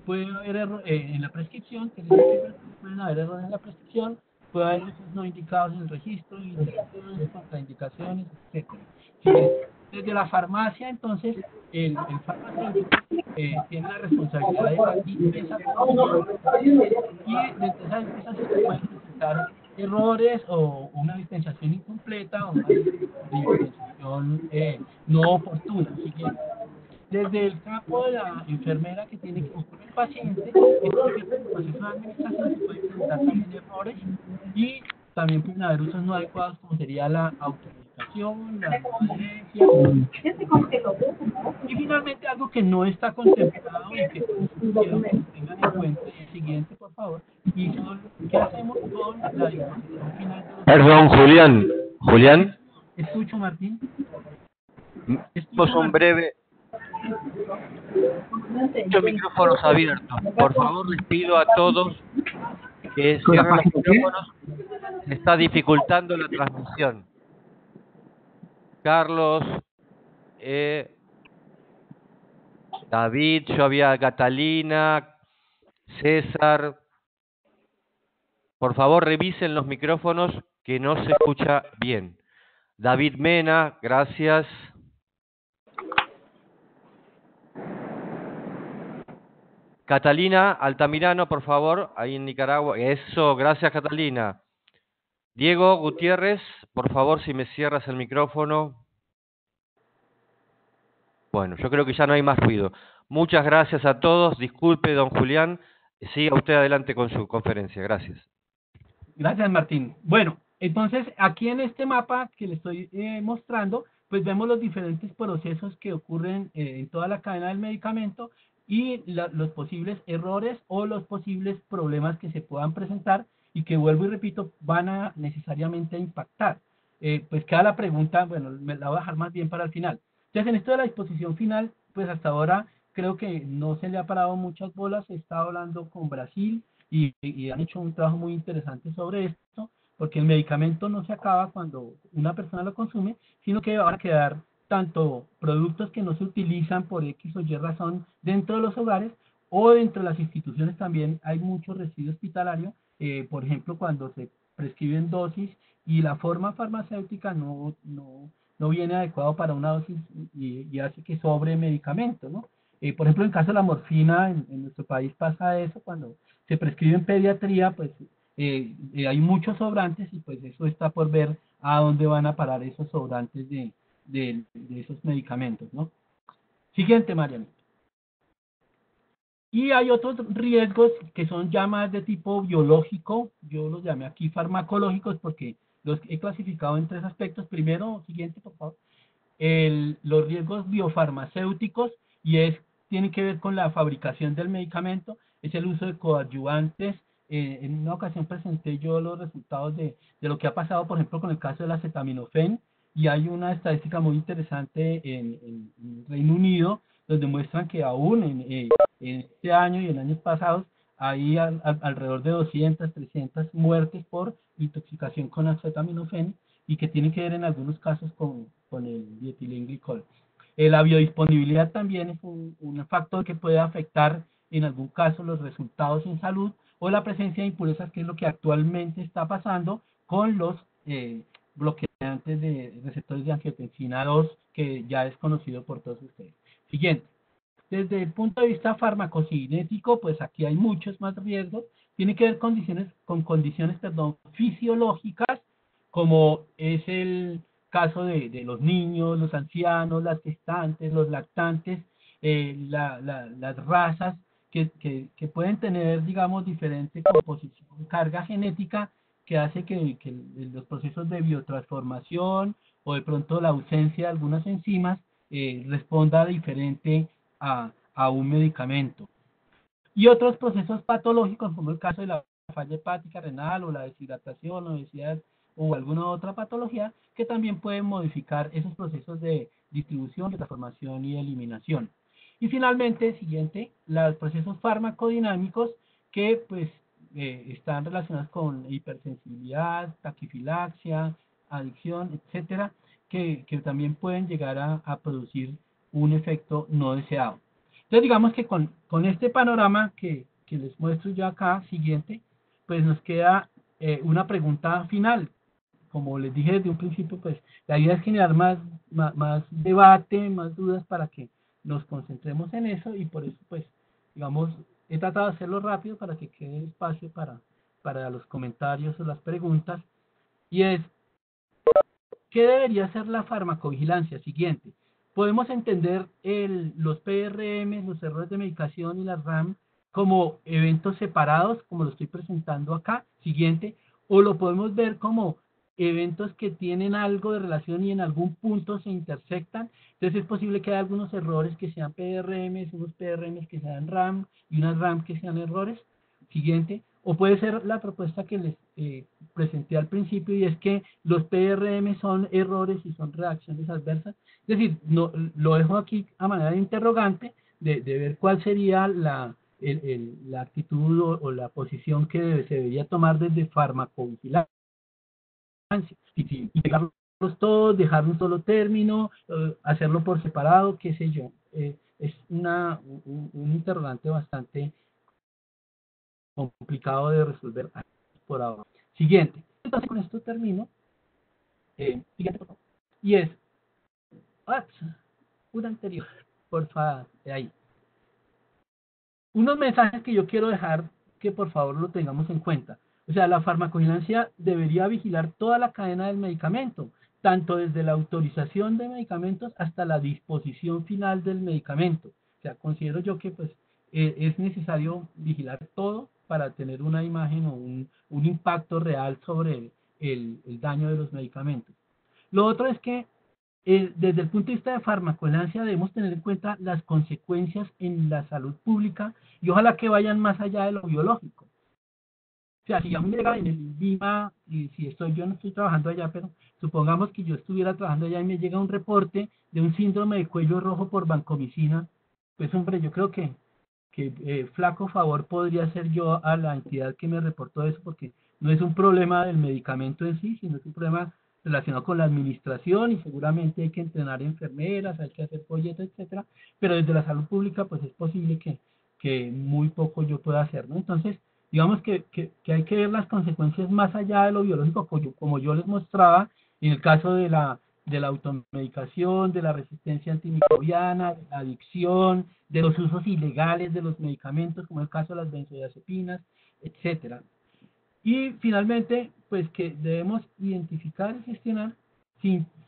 puede haber en la prescripción, pueden haber errores en la prescripción, puede haber usos no indicados en el registro, interacciones, contraindicaciones, etc. Desde la farmacia, entonces, el farmacéutico tiene la responsabilidad de la limpieza y desde esa limpieza se pueden presentar errores o una dispensación incompleta o una dispensación no oportuna. Siguiente. Desde el campo de la enfermera que tiene que buscar el paciente, en el proceso de administración se pueden presentar también errores y también pueden haber usos no adecuados como sería la automedicación, la adherencia. Y finalmente algo que no está contemplado y que quiero que tengan en cuenta es el siguiente, por favor, y son qué hacemos con la disposición final de los... Perdón, Julián. Escucho, Martín. Pues un breve... Muchos micrófonos abiertos. Por favor, les pido a todos que cierren los micrófonos. Se está dificultando la transmisión. Carlos, David, yo había Catalina, César. Por favor, revisen los micrófonos que no se escucha bien. David Mena, gracias. Catalina Altamirano, por favor, ahí en Nicaragua. Eso, gracias Catalina. Diego Gutiérrez, por favor, si me cierras el micrófono. Bueno, yo creo que ya no hay más ruido. Muchas gracias a todos. Disculpe, don Julián. Siga usted adelante con su conferencia. Gracias. Gracias, Martín. Bueno, entonces aquí en este mapa que le estoy mostrando, pues vemos los diferentes procesos que ocurren en toda la cadena del medicamento y los posibles errores o los posibles problemas que se puedan presentar y que, vuelvo y repito, van a necesariamente impactar. Pues queda la pregunta, bueno, me la voy a dejar más bien para el final. Entonces, en esto de la disposición final, pues hasta ahora creo que no se le ha parado muchas bolas. He estado hablando con Brasil y han hecho un trabajo muy interesante sobre esto, porque el medicamento no se acaba cuando una persona lo consume, sino que van a quedar tanto productos que no se utilizan por X o Y razón dentro de los hogares o dentro de las instituciones también hay mucho residuo hospitalario, por ejemplo, cuando se prescriben dosis y la forma farmacéutica no viene adecuado para una dosis y hace que sobre medicamento, ¿no? Por ejemplo, en caso de la morfina, en nuestro país pasa eso, cuando se prescribe en pediatría, pues hay muchos sobrantes y pues eso está por ver a dónde van a parar esos sobrantes de esos medicamentos, ¿no? Siguiente, Mariana. Y hay otros riesgos que son ya más de tipo biológico, yo los llamé aquí farmacológicos porque los he clasificado en 3 aspectos. Primero, siguiente, por favor, los riesgos biofarmacéuticos y tiene que ver con la fabricación del medicamento, es el uso de coadyuvantes. En una ocasión presenté yo los resultados de lo que ha pasado, por ejemplo, con el caso del acetaminofén, y hay una estadística muy interesante en Reino Unido, donde muestran que aún en este año y en años pasados hay alrededor de 200, 300 muertes por intoxicación con acetaminofén y que tienen que ver en algunos casos con el dietilenglicol. La biodisponibilidad también es un factor que puede afectar en algún caso los resultados en salud o la presencia de impurezas, que es lo que actualmente está pasando con los bloqueantes de receptores de angiotensina 2 que ya es conocido por todos ustedes. Siguiente. Desde el punto de vista farmacocinético, pues aquí hay muchos más riesgos. Tiene que ver con condiciones fisiológicas, como es el caso de los niños, los ancianos, las gestantes, los lactantes, las razas que pueden tener, digamos, diferente composición, carga genética que hace que los procesos de biotransformación o de pronto la ausencia de algunas enzimas responda diferente a un medicamento. Y otros procesos patológicos, como el caso de la falla hepática renal o la deshidratación, obesidad o alguna otra patología, que también pueden modificar esos procesos de distribución, de transformación y eliminación. Y finalmente, siguiente, los procesos farmacodinámicos que pues están relacionados con hipersensibilidad, taquifilaxia, adicción, etcétera, que también pueden llegar a producir un efecto no deseado. Entonces digamos que con este panorama que les muestro yo acá, siguiente, pues nos queda una pregunta final. Como les dije desde un principio, pues la idea es generar más debate, más dudas para que nos concentremos en eso y por eso pues digamos he tratado de hacerlo rápido para que quede espacio para los comentarios o las preguntas y es ¿qué debería ser la farmacovigilancia? Siguiente. Podemos entender los PRM, los errores de medicación y las RAM como eventos separados, como lo estoy presentando acá. Siguiente. O lo podemos ver como eventos que tienen algo de relación y en algún punto se intersectan. Entonces es posible que haya algunos errores que sean PRMs, unos PRMs que sean RAM y unas RAM que sean errores. Siguiente. O puede ser la propuesta que les presenté al principio y es que los PRM son errores y son reacciones adversas. Es decir, no, lo dejo aquí a manera de interrogante de ver cuál sería la actitud o la posición que se debería tomar desde farmacovigilancia. Y integrarlos todos, dejar un solo término, hacerlo por separado, qué sé yo. Es un interrogante bastante complicado de resolver por ahora. Siguiente. Entonces con esto termino. Siguiente, por favor. Y es una anterior, por favor, de ahí. Unos mensajes que yo quiero dejar que por favor lo tengamos en cuenta. O sea, la farmacovigilancia debería vigilar toda la cadena del medicamento, tanto desde la autorización de medicamentos hasta la disposición final del medicamento. O sea, considero yo que pues es necesario vigilar todo para tener una imagen o un impacto real sobre el daño de los medicamentos. Lo otro es que desde el punto de vista de farmacovigilancia debemos tener en cuenta las consecuencias en la salud pública y ojalá que vayan más allá de lo biológico. O sea, si a mí me llega en el VIMA, y si yo no estoy trabajando allá, pero supongamos que yo estuviera trabajando allá y me llega un reporte de un síndrome de cuello rojo por vancomicina, pues hombre, yo creo que flaco favor podría hacer yo a la entidad que me reportó eso, porque no es un problema del medicamento en sí, sino es un problema relacionado con la administración y seguramente hay que entrenar enfermeras, hay que hacer folletos, etcétera, pero desde la salud pública pues es posible que muy poco yo pueda hacer, ¿no? Entonces, digamos que hay que ver las consecuencias más allá de lo biológico, como yo les mostraba, en el caso de la automedicación, de la resistencia antimicrobiana, de la adicción, de los usos ilegales de los medicamentos, como el caso de las benzodiazepinas, etcétera. Y finalmente, pues que debemos identificar y gestionar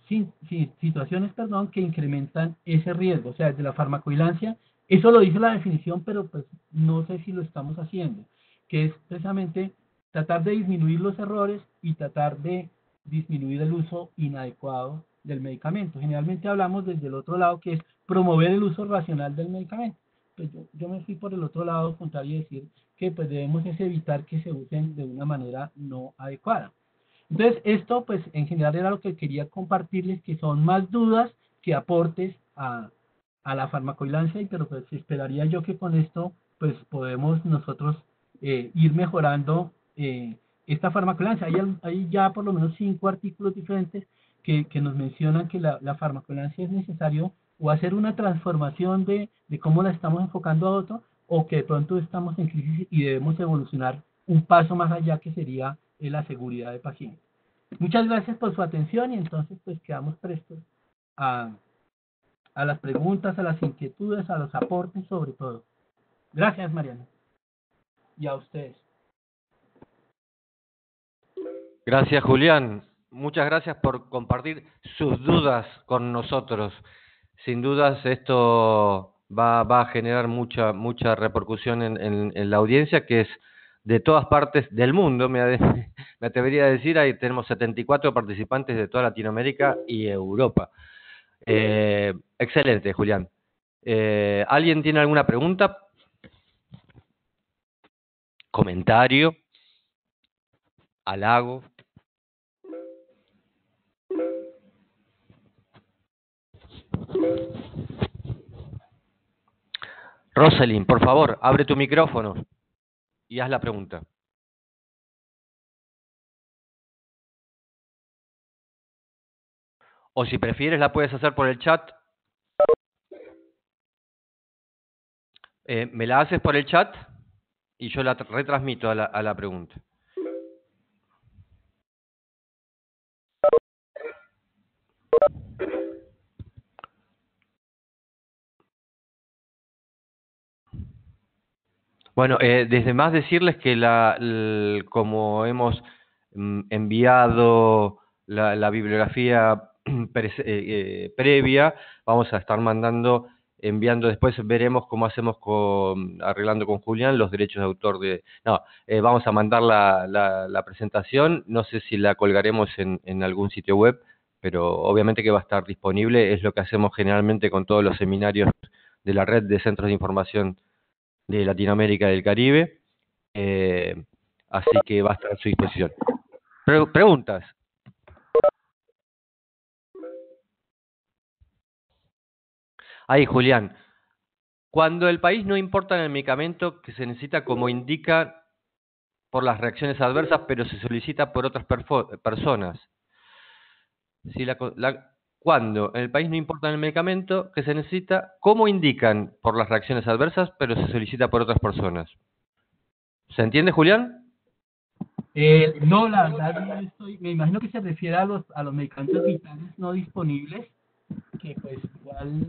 situaciones que incrementan ese riesgo. O sea, desde la farmacovigilancia, eso lo dice la definición, pero pues no sé si lo estamos haciendo, que es precisamente tratar de disminuir los errores y tratar de disminuir el uso inadecuado del medicamento. Generalmente hablamos desde el otro lado, que es promover el uso racional del medicamento. Pues yo me fui por el otro lado contrario y decir que pues debemos evitar que se usen de una manera no adecuada. Entonces esto pues en general era lo que quería compartirles, que son más dudas que aportes a la farmacovigilancia, pero pues esperaría yo que con esto pues podemos nosotros ir mejorando esta farmacovigilancia. Hay ya por lo menos 5 artículos diferentes que nos mencionan que la farmacovigilancia es necesario o hacer una transformación de cómo la estamos enfocando a otro, o que de pronto estamos en crisis y debemos evolucionar un paso más allá, que sería la seguridad de pacientes. Muchas gracias por su atención y entonces pues quedamos prestos a a las preguntas, a las inquietudes, a los aportes sobre todo. Gracias, Mariana. Y a ustedes. Gracias, Julián. Muchas gracias por compartir sus dudas con nosotros. Sin dudas esto va a generar mucha repercusión en la audiencia, que es de todas partes del mundo, me atrevería a decir. Ahí tenemos 74 participantes de toda Latinoamérica y Europa. Excelente, Julián. ¿Alguien tiene alguna pregunta? ¿Comentario? ¿Halago? Rosalind, por favor, abre tu micrófono y haz la pregunta. O si prefieres, la puedes hacer por el chat. Me la haces por el chat y yo la retransmito a la pregunta. Bueno, desde más decirles que como hemos enviado la bibliografía previa, vamos a estar enviando después, veremos cómo hacemos arreglando con Julián los derechos de autor vamos a mandar la presentación, no sé si la colgaremos en algún sitio web, pero obviamente que va a estar disponible, es lo que hacemos generalmente con todos los seminarios de la red de centros de información de Latinoamérica y del Caribe, así que va a estar a su disposición. Preguntas. Ahí, Julián. Cuando el país no importa en el medicamento que se necesita como indica por las reacciones adversas, pero se solicita por otras personas. Si cuando en el país no importa en el medicamento que se necesita, ¿cómo indican por las reacciones adversas, pero se solicita por otras personas? ¿Se entiende, Julián? No, la verdad no estoy. Me imagino que se refiere a los medicamentos vitales no disponibles, que pues igual,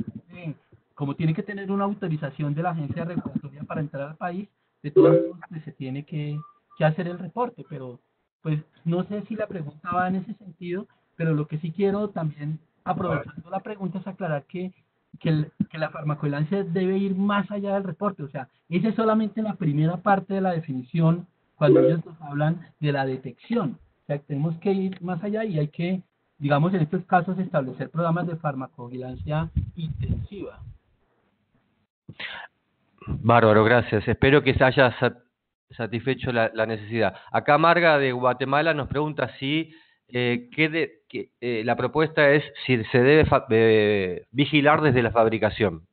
como tiene que tener una autorización de la agencia regulatoria para entrar al país, de todos modos pues, se tiene que hacer el reporte, pero pues no sé si la pregunta va en ese sentido, pero lo que sí quiero también, aprovechando la pregunta, es aclarar que la farmacovigilancia debe ir más allá del reporte, o sea, esa es solamente la primera parte de la definición cuando ellos nos hablan de la detección, o sea, tenemos que ir más allá y hay que, digamos, en estos casos, establecer programas de farmacovigilancia intensiva. Bárbaro, gracias. Espero que se haya satisfecho la necesidad. Acá Marga de Guatemala nos pregunta si la propuesta es si se debe vigilar desde la fabricación.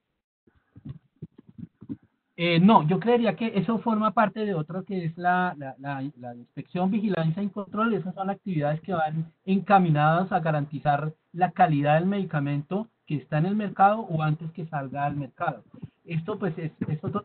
No, yo creería que eso forma parte de otro que es la inspección, vigilancia y control. Esas son actividades que van encaminadas a garantizar la calidad del medicamento que está en el mercado o antes que salga al mercado. Esto pues es otro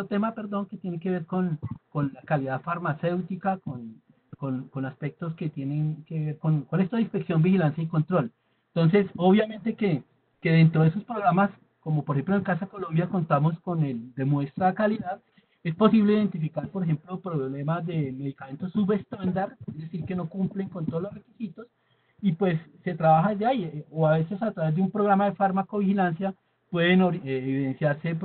tema, que tiene que ver con la calidad farmacéutica, con aspectos que tienen que ver con esto de inspección, vigilancia y control. Entonces, obviamente que dentro de esos programas, como por ejemplo en Casa Colombia contamos con el de muestra de calidad, es posible identificar, por ejemplo, problemas de medicamentos subestándar, es decir, que no cumplen con todos los requisitos, y pues se trabaja desde ahí, o a veces a través de un programa de farmacovigilancia pueden evidenciarse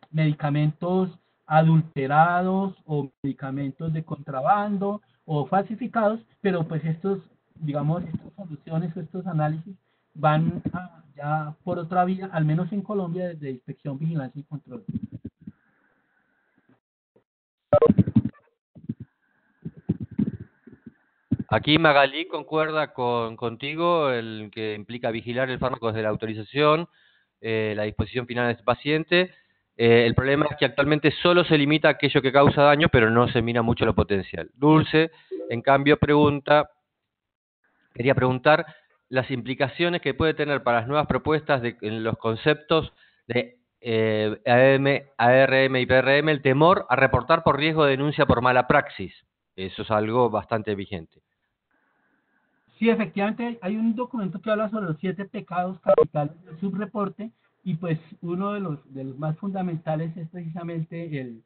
medicamentos adulterados o medicamentos de contrabando o falsificados, pero pues estas soluciones o estos análisis van ya por otra vía, al menos en Colombia, de inspección, vigilancia y control. Aquí Magalí concuerda contigo, el que implica vigilar el fármaco desde la autorización, la disposición final de este paciente. El problema es que actualmente solo se limita a aquello que causa daño, pero no se mira mucho lo potencial. Dulce, en cambio, quería preguntar las implicaciones que puede tener para las nuevas propuestas en los conceptos de ARM y PRM el temor a reportar por riesgo de denuncia por mala praxis. Eso es algo bastante vigente. Sí, efectivamente hay un documento que habla sobre los 7 pecados capitales del subreporte y pues uno de los más fundamentales es precisamente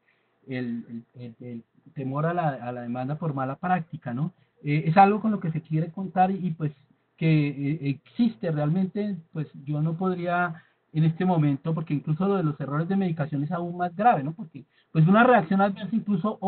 el temor a la demanda por mala práctica, ¿no? Es algo con lo que se quiere contar y pues que existe realmente, pues yo no podría en este momento, porque incluso lo de los errores de medicación es aún más grave, ¿no? Porque pues una reacción adversa incluso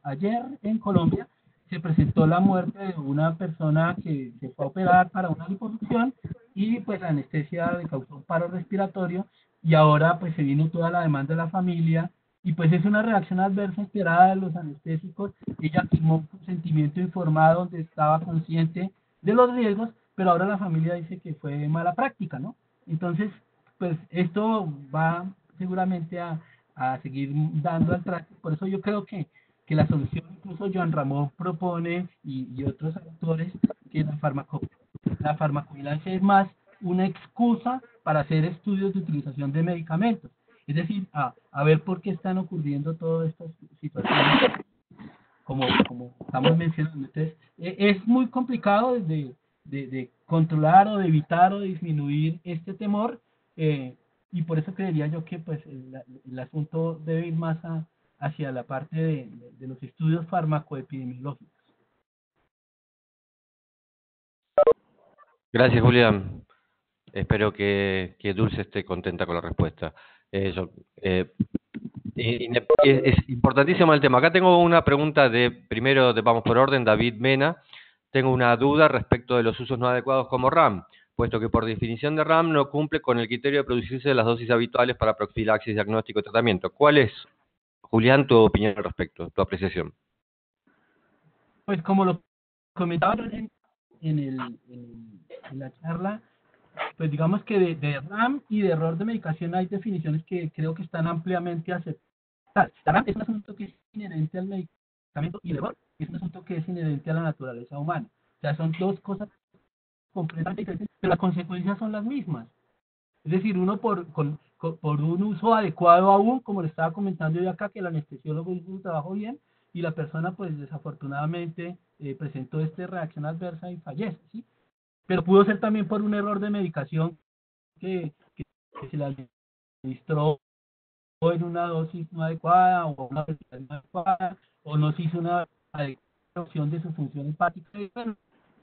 ayer en Colombia se presentó la muerte de una persona que se fue a operar para una liposucción y pues la anestesia le causó un paro respiratorio y ahora pues se vino toda la demanda de la familia y pues es una reacción adversa esperada de los anestésicos. Ella firmó un consentimiento informado donde estaba consciente de los riesgos, pero ahora la familia dice que fue mala práctica, ¿no? Entonces, pues esto va seguramente a seguir dando al traste. Por eso yo creo que la solución, incluso Joan Ramón propone y otros autores, que la farmacovigilancia es más una excusa para hacer estudios de utilización de medicamentos. Es decir, a ver por qué están ocurriendo todas estas situaciones, como estamos mencionando. Entonces, es muy complicado de controlar o de evitar o de disminuir este temor, y por eso creería yo que pues el asunto debe ir más hacia la parte de los estudios farmacoepidemiológicos. Gracias, Julián. Espero que Dulce esté contenta con la respuesta. Es importantísimo el tema. Acá tengo una pregunta vamos por orden, David Mena. Tengo una duda respecto de los usos no adecuados como RAM, puesto que por definición de RAM no cumple con el criterio de producirse de las dosis habituales para profilaxis, diagnóstico y tratamiento. ¿Cuál es, Julián, tu opinión al respecto, tu apreciación? Pues como lo comentaba en la charla, pues digamos que de RAM y de error de medicación hay definiciones que creo que están ampliamente aceptadas. La RAM es un asunto que es inherente al medicamento y el error es un asunto que es inherente a la naturaleza humana. O sea, son dos cosas completamente diferentes, pero las consecuencias son las mismas. Es decir, uno por un uso adecuado aún, como le estaba comentando yo acá, que el anestesiólogo hizo su trabajo bien, y la persona pues desafortunadamente presentó esta reacción adversa y fallece, ¿sí? Pero pudo ser también por un error de medicación que se le administró en una dosis no adecuada o una velocidad no adecuada, o no se hizo una adecuación de su función hepática,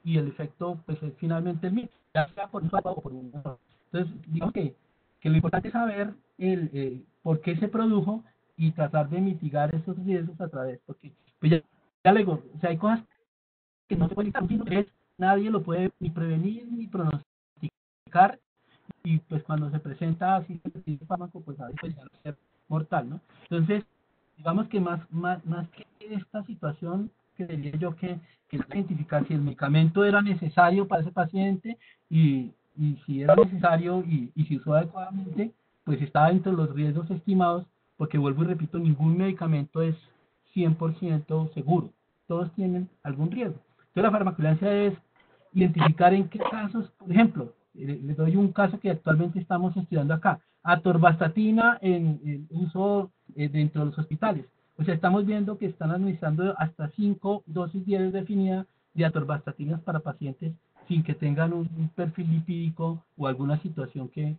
y el efecto pues es finalmente el mismo, ya sea por un o por un error. Entonces, digamos que lo importante es saber por qué se produjo y tratar de mitigar esos riesgos a través, porque pues ya le digo, o sea, hay cosas que no se pueden evitar, nadie lo puede ni prevenir ni pronosticar, y pues cuando se presenta así el fármaco, pues a veces puede ser mortal, ¿no? Entonces, digamos que más que esta situación, creería yo que identificar si el medicamento era necesario para ese paciente y si era necesario y si usó adecuadamente, pues estaba dentro de los riesgos estimados, porque vuelvo y repito, ningún medicamento es 100% seguro, todos tienen algún riesgo. Entonces la farmacovigilancia es identificar en qué casos, por ejemplo, les doy un caso que actualmente estamos estudiando acá, atorvastatina en uso dentro de los hospitales. O sea, estamos viendo que están administrando hasta 5 dosis diarias definidas de atorvastatinas para pacientes sin que tengan un perfil lipídico o alguna situación que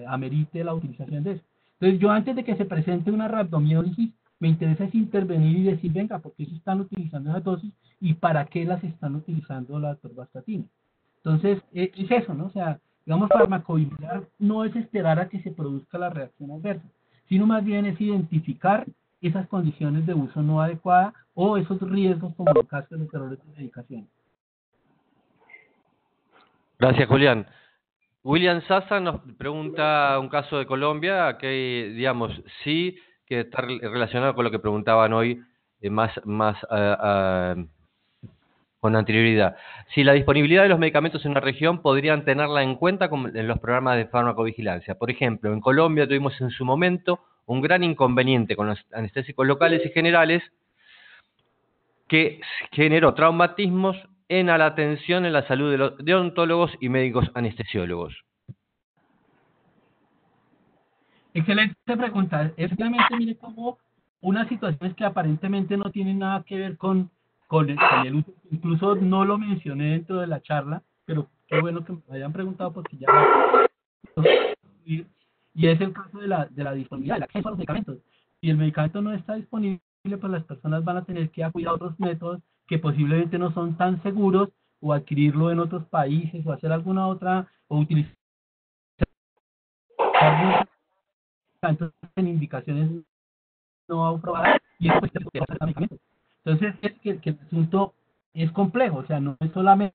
amerite la utilización de eso. Entonces, yo antes de que se presente una rhabdomiólisis, me interesa es intervenir y decir, venga, ¿por qué se están utilizando esas dosis y para qué las están utilizando la atorvastatina? Entonces, es eso, ¿no? O sea, digamos, farmacovigilar no es esperar a que se produzca la reacción adversa, sino más bien es identificar esas condiciones de uso no adecuada o esos riesgos como en el caso de los errores de medicación. Gracias, Julián. William Sasa nos pregunta un caso de Colombia que, digamos, sí que está relacionado con lo que preguntaban hoy más con anterioridad. Si la disponibilidad de los medicamentos en una región podrían tenerla en cuenta en los programas de farmacovigilancia. Por ejemplo, en Colombia tuvimos en su momento un gran inconveniente con los anestésicos locales y generales que generó traumatismos en la atención en la salud de los odontólogos y médicos anestesiólogos. Excelente pregunta. Efectivamente, mire cómo unas situaciones que aparentemente no tienen nada que ver con con el uso. Incluso no lo mencioné dentro de la charla, pero qué bueno que me hayan preguntado porque ya... Y es el caso de la disponibilidad, del acceso a los medicamentos. Si el medicamento no está disponible, pues las personas van a tener que acudir a otros métodos que posiblemente no son tan seguros, o adquirirlo en otros países, o hacer alguna otra, o utilizar medicamentos en indicaciones no aprobadas, y eso pues es medicamentos. Entonces, es que el asunto es complejo, o sea, no es solamente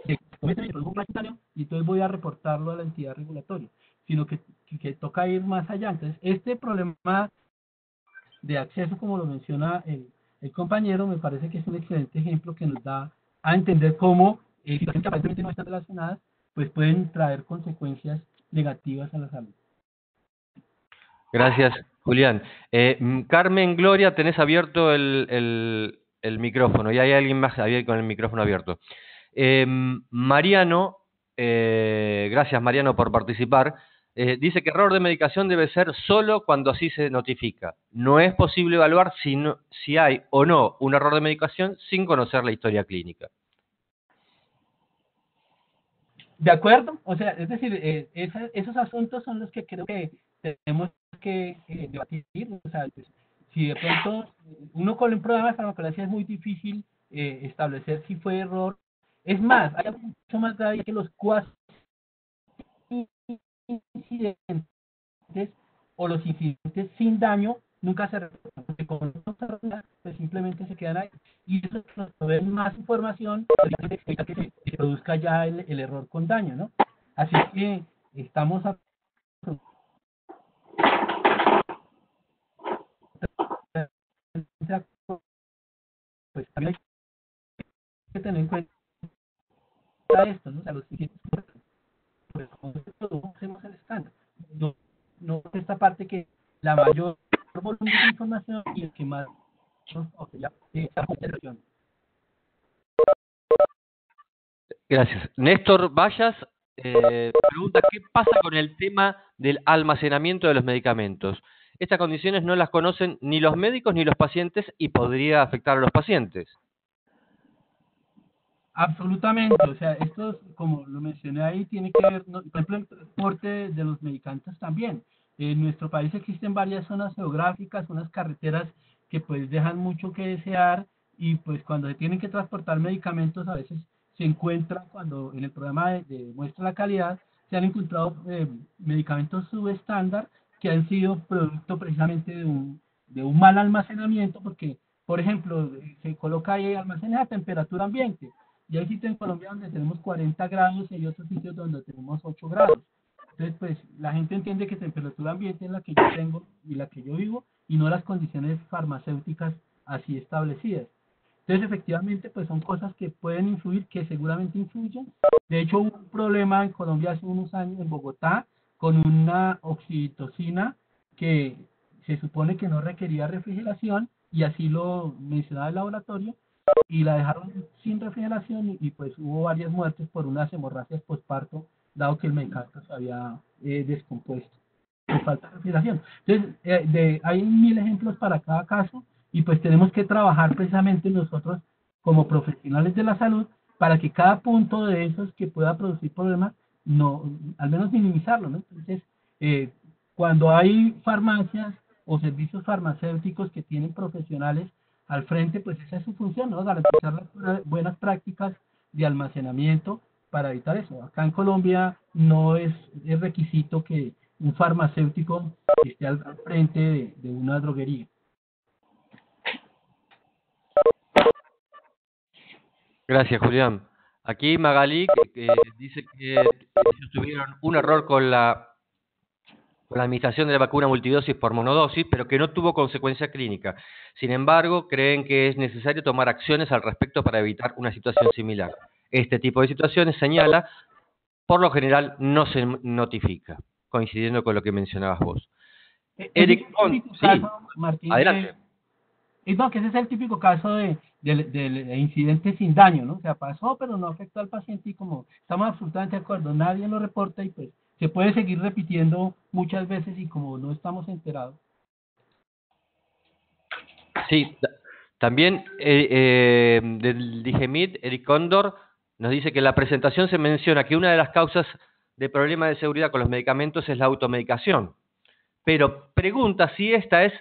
que comete mi producto publicitario y entonces voy a reportarlo a la entidad regulatoria, sino que toca ir más allá. Entonces, este problema de acceso, como lo menciona el compañero, me parece que es un excelente ejemplo que nos da a entender cómo situaciones que aparentemente no están relacionadas, pues pueden traer consecuencias negativas a la salud. Gracias, Julián. Carmen, Gloria, tenés abierto el micrófono, y hay alguien más ahí con el micrófono abierto. Mariano, gracias Mariano por participar, dice que error de medicación debe ser solo cuando así se notifica. No es posible evaluar si hay o no un error de medicación sin conocer la historia clínica. De acuerdo, o sea, es decir, esos asuntos son los que creo que tenemos que debatir. O sea, pues, si de pronto uno con un programa de farmacología es muy difícil establecer si fue error. Es más, hay algo mucho más grave que los cuasi incidentes o los incidentes sin daño nunca se reportan, porque con pues simplemente se quedan ahí, y eso nos provee más información para evitar que se produzca ya el error con daño, ¿no? Así que estamos pues también hay que tener en cuenta esto, ¿no? O sea, los siguientes, pues como hacemos el estándar, no esta parte que la mayor volumen de información y el que más Gracias. Néstor Vallas pregunta qué pasa con el tema del almacenamiento de los medicamentos. Estas condiciones no las conocen ni los médicos ni los pacientes y podría afectar a los pacientes. Absolutamente, o sea, esto, como lo mencioné ahí, tiene que ver, ¿no? Por ejemplo, el transporte de los medicamentos también. En nuestro país existen varias zonas geográficas, unas carreteras que pues dejan mucho que desear, y pues cuando se tienen que transportar medicamentos a veces se encuentra, cuando en el programa de muestra la calidad, se han encontrado medicamentos subestándar que han sido producto precisamente de un mal almacenamiento, porque, por ejemplo, se coloca ahí almacenes a temperatura ambiente. Y hay sitios en Colombia donde tenemos 40 grados y hay otros sitios donde tenemos 8 grados. Entonces, pues, la gente entiende que temperatura ambiente es la que yo tengo y la que yo vivo, y no las condiciones farmacéuticas así establecidas. Entonces, efectivamente, pues son cosas que pueden influir, que seguramente influyen. De hecho, hubo un problema en Colombia hace unos años, en Bogotá, con una oxitocina que se supone que no requería refrigeración, y así lo mencionaba el laboratorio, y la dejaron sin refrigeración, y pues hubo varias muertes por unas hemorragias postparto, dado que el medicamento se había descompuesto por falta de refrigeración. Entonces, hay 1000 ejemplos para cada caso, y pues tenemos que trabajar precisamente nosotros como profesionales de la salud para que cada punto de esos que pueda producir problemas, no, al menos minimizarlo, ¿no? Entonces, cuando hay farmacias o servicios farmacéuticos que tienen profesionales al frente, pues esa es su función, ¿no? Garantizar las buenas prácticas de almacenamiento para evitar eso. Acá en Colombia no es requisito que un farmacéutico esté al frente de una droguería. Gracias, Julián. Aquí Magalí dice que ellos tuvieron un error con la administración de la vacuna multidosis por monodosis, pero que no tuvo consecuencia clínica. Sin embargo, creen que es necesario tomar acciones al respecto para evitar una situación similar. Este tipo de situaciones, señala, por lo general no se notifica, coincidiendo con lo que mencionabas vos. Eric, sí, Martín, adelante. No, que ese es el típico caso del incidente sin daño, ¿no? O sea, pasó, pero no afectó al paciente, y como estamos absolutamente de acuerdo, nadie lo reporta, y pues se puede seguir repitiendo muchas veces, y como no estamos enterados. Sí, también del DIGEMIT, Eric Cóndor, nos dice que en la presentación se menciona que una de las causas de problemas de seguridad con los medicamentos es la automedicación, pero pregunta si esta es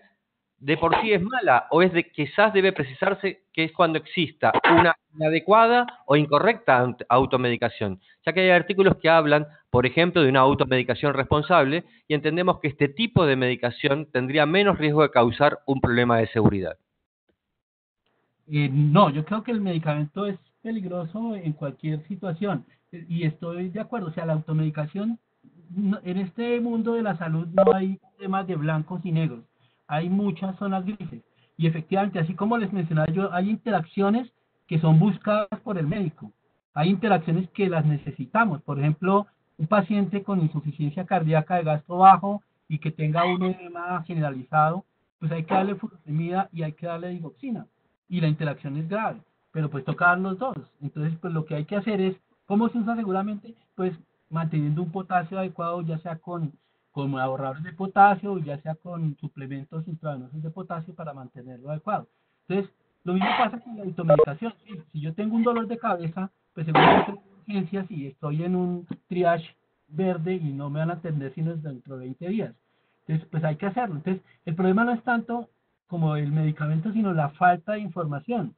de por sí es mala o es de quizás debe precisarse que es cuando exista una inadecuada o incorrecta automedicación, ya que hay artículos que hablan, por ejemplo, de una automedicación responsable y entendemos que este tipo de medicación tendría menos riesgo de causar un problema de seguridad. No, yo creo que el medicamento es peligroso en cualquier situación y estoy de acuerdo, o sea, la automedicación, en este mundo de la salud no hay temas de blancos y negros, hay muchas zonas grises y efectivamente, así como les mencionaba yo, hay interacciones que son buscadas por el médico, hay interacciones que las necesitamos, por ejemplo, un paciente con insuficiencia cardíaca de gasto bajo y que tenga un edema generalizado, pues hay que darle furosemida y hay que darle digoxina y la interacción es grave, pero pues toca dar los dos. Entonces, pues lo que hay que hacer es, ¿cómo se usa seguramente? Pues manteniendo un potasio adecuado, ya sea con ahorradores de potasio, ya sea con suplementos intravenosos de potasio para mantenerlo adecuado. Entonces, lo mismo pasa con la automedicación. Si yo tengo un dolor de cabeza, pues seguramente en urgencias y estoy en un triage verde y no me van a atender sino dentro de 20 días. Entonces, pues hay que hacerlo. Entonces, el problema no es tanto como el medicamento, sino la falta de información.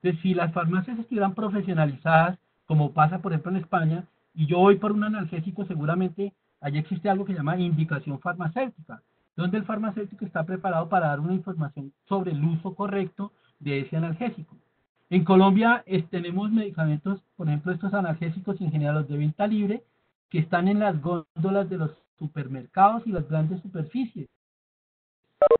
Entonces, si las farmacias estuvieran profesionalizadas, como pasa por ejemplo en España, y yo voy por un analgésico, seguramente allí existe algo que se llama indicación farmacéutica, donde el farmacéutico está preparado para dar una información sobre el uso correcto de ese analgésico. En Colombia tenemos medicamentos, por ejemplo, estos analgésicos en general los de venta libre, que están en las góndolas de los supermercados y las grandes superficies,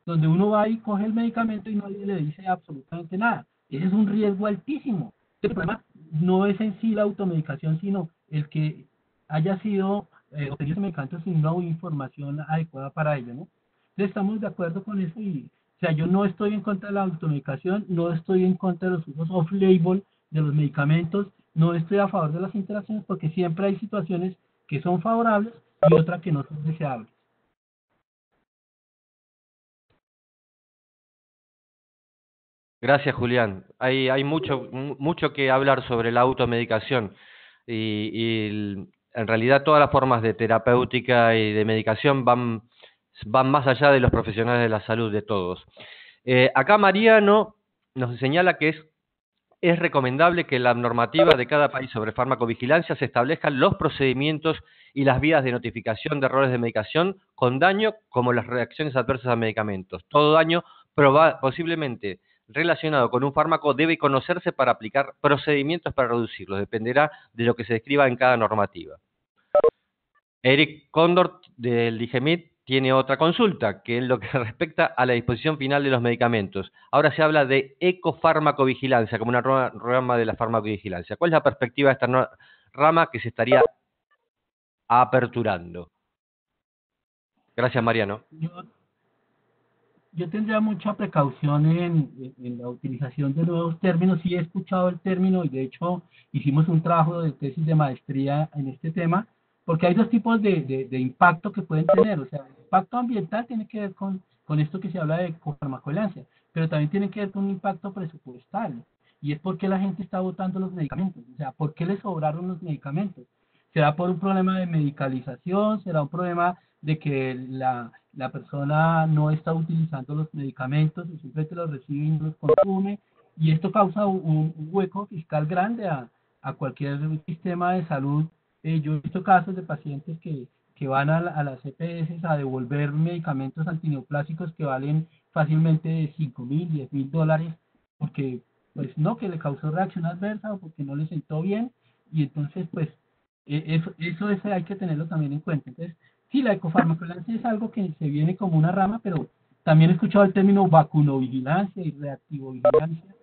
donde uno va y coge el medicamento y nadie le dice absolutamente nada. Ese es un riesgo altísimo. El problema no es en sí la automedicación, sino el que haya sido obtenido ese medicamento sin una información adecuada para ello, ¿no? Entonces estamos de acuerdo con eso y, o sea, yo no estoy en contra de la automedicación, no estoy en contra de los usos off-label de los medicamentos, no estoy a favor de las interacciones porque siempre hay situaciones que son favorables y otras que no son deseables. Gracias, Julián. Hay mucho que hablar sobre la automedicación en realidad todas las formas de terapéutica y de medicación van más allá de los profesionales de la salud de todos. Acá Mariano nos señala que es recomendable que en la normativa de cada país sobre farmacovigilancia se establezcan los procedimientos y las vías de notificación de errores de medicación con daño como las reacciones adversas a medicamentos. Todo daño posiblemente relacionado con un fármaco debe conocerse para aplicar procedimientos para reducirlos. Dependerá de lo que se describa en cada normativa. Eric Cóndor del DIGEMIT tiene otra consulta, que es lo que respecta a la disposición final de los medicamentos. Ahora se habla de ecofarmacovigilancia, como una rama de la farmacovigilancia. ¿Cuál es la perspectiva de esta rama que se estaría aperturando? Gracias, Mariano. Yo tendría mucha precaución en la utilización de nuevos términos. Sí he escuchado el término y de hecho hicimos un trabajo de tesis de maestría en este tema, porque hay dos tipos de impacto que pueden tener. O sea, el impacto ambiental tiene que ver con esto que se habla de farmacovigilancia, pero también tiene que ver con un impacto presupuestal. Y es porque la gente está botando los medicamentos. O sea, ¿por qué le sobraron los medicamentos? ¿Será por un problema de medicalización? ¿Será un problema de que la persona no está utilizando los medicamentos y simplemente los recibe y no los consume? Y esto causa un hueco fiscal grande a cualquier sistema de salud. Yo he visto casos de pacientes que van a las EPS a devolver medicamentos antineoplásicos que valen fácilmente $5,000, $10,000, porque pues no, que le causó reacción adversa o porque no le sentó bien, y entonces pues eso hay que tenerlo también en cuenta. Entonces, sí, la ecofarmacovigilancia es algo que se viene como una rama, pero también he escuchado el término vacunovigilancia y reactivovigilancia.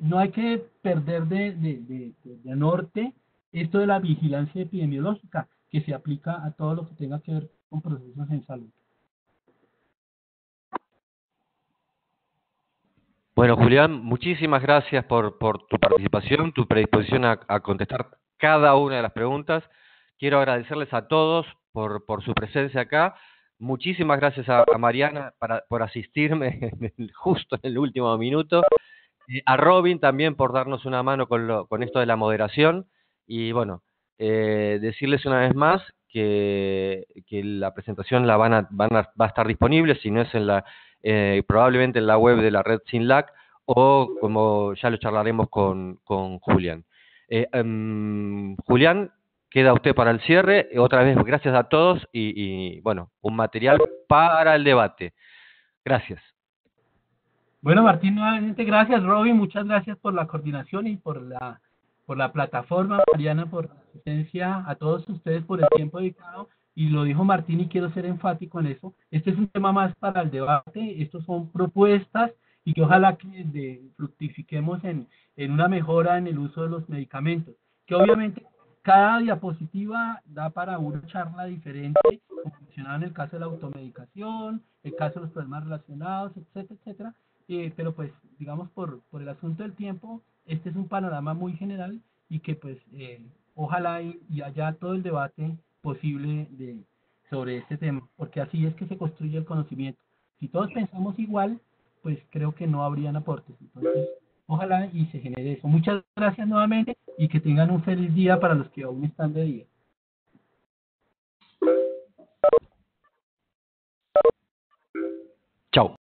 No hay que perder de norte esto de la vigilancia epidemiológica, que se aplica a todo lo que tenga que ver con procesos en salud. Bueno, Julián, muchísimas gracias por tu participación, tu predisposición a contestar cada una de las preguntas. Quiero agradecerles a todos por su presencia acá. Muchísimas gracias a Mariana por asistirme justo en el último minuto. A Robin también por darnos una mano con esto de la moderación. Y bueno, decirles una vez más que la presentación va a estar disponible, si no es probablemente en la web de la red SYNLAC, o como ya lo charlaremos con Julián. Julián, queda usted para el cierre. Otra vez, gracias a todos y bueno, un material para el debate. Gracias. Bueno, Martín, nuevamente gracias, Robin, muchas gracias por la coordinación y por la plataforma, Mariana, por la asistencia, a todos ustedes por el tiempo dedicado, y lo dijo Martín y quiero ser enfático en eso. Este es un tema más para el debate, estos son propuestas y que ojalá que fructifiquemos en una mejora en el uso de los medicamentos, que obviamente cada diapositiva da para una charla diferente, como mencionaba en el caso de la automedicación, el caso de los problemas relacionados, etcétera, etcétera. Pero pues digamos por el asunto del tiempo, este es un panorama muy general y que pues ojalá y haya todo el debate posible sobre este tema, porque así es que se construye el conocimiento. Si todos pensamos igual, pues creo que no habrían aportes. Entonces, ojalá y se genere eso. Muchas gracias nuevamente y que tengan un feliz día para los que aún están de día. Chao.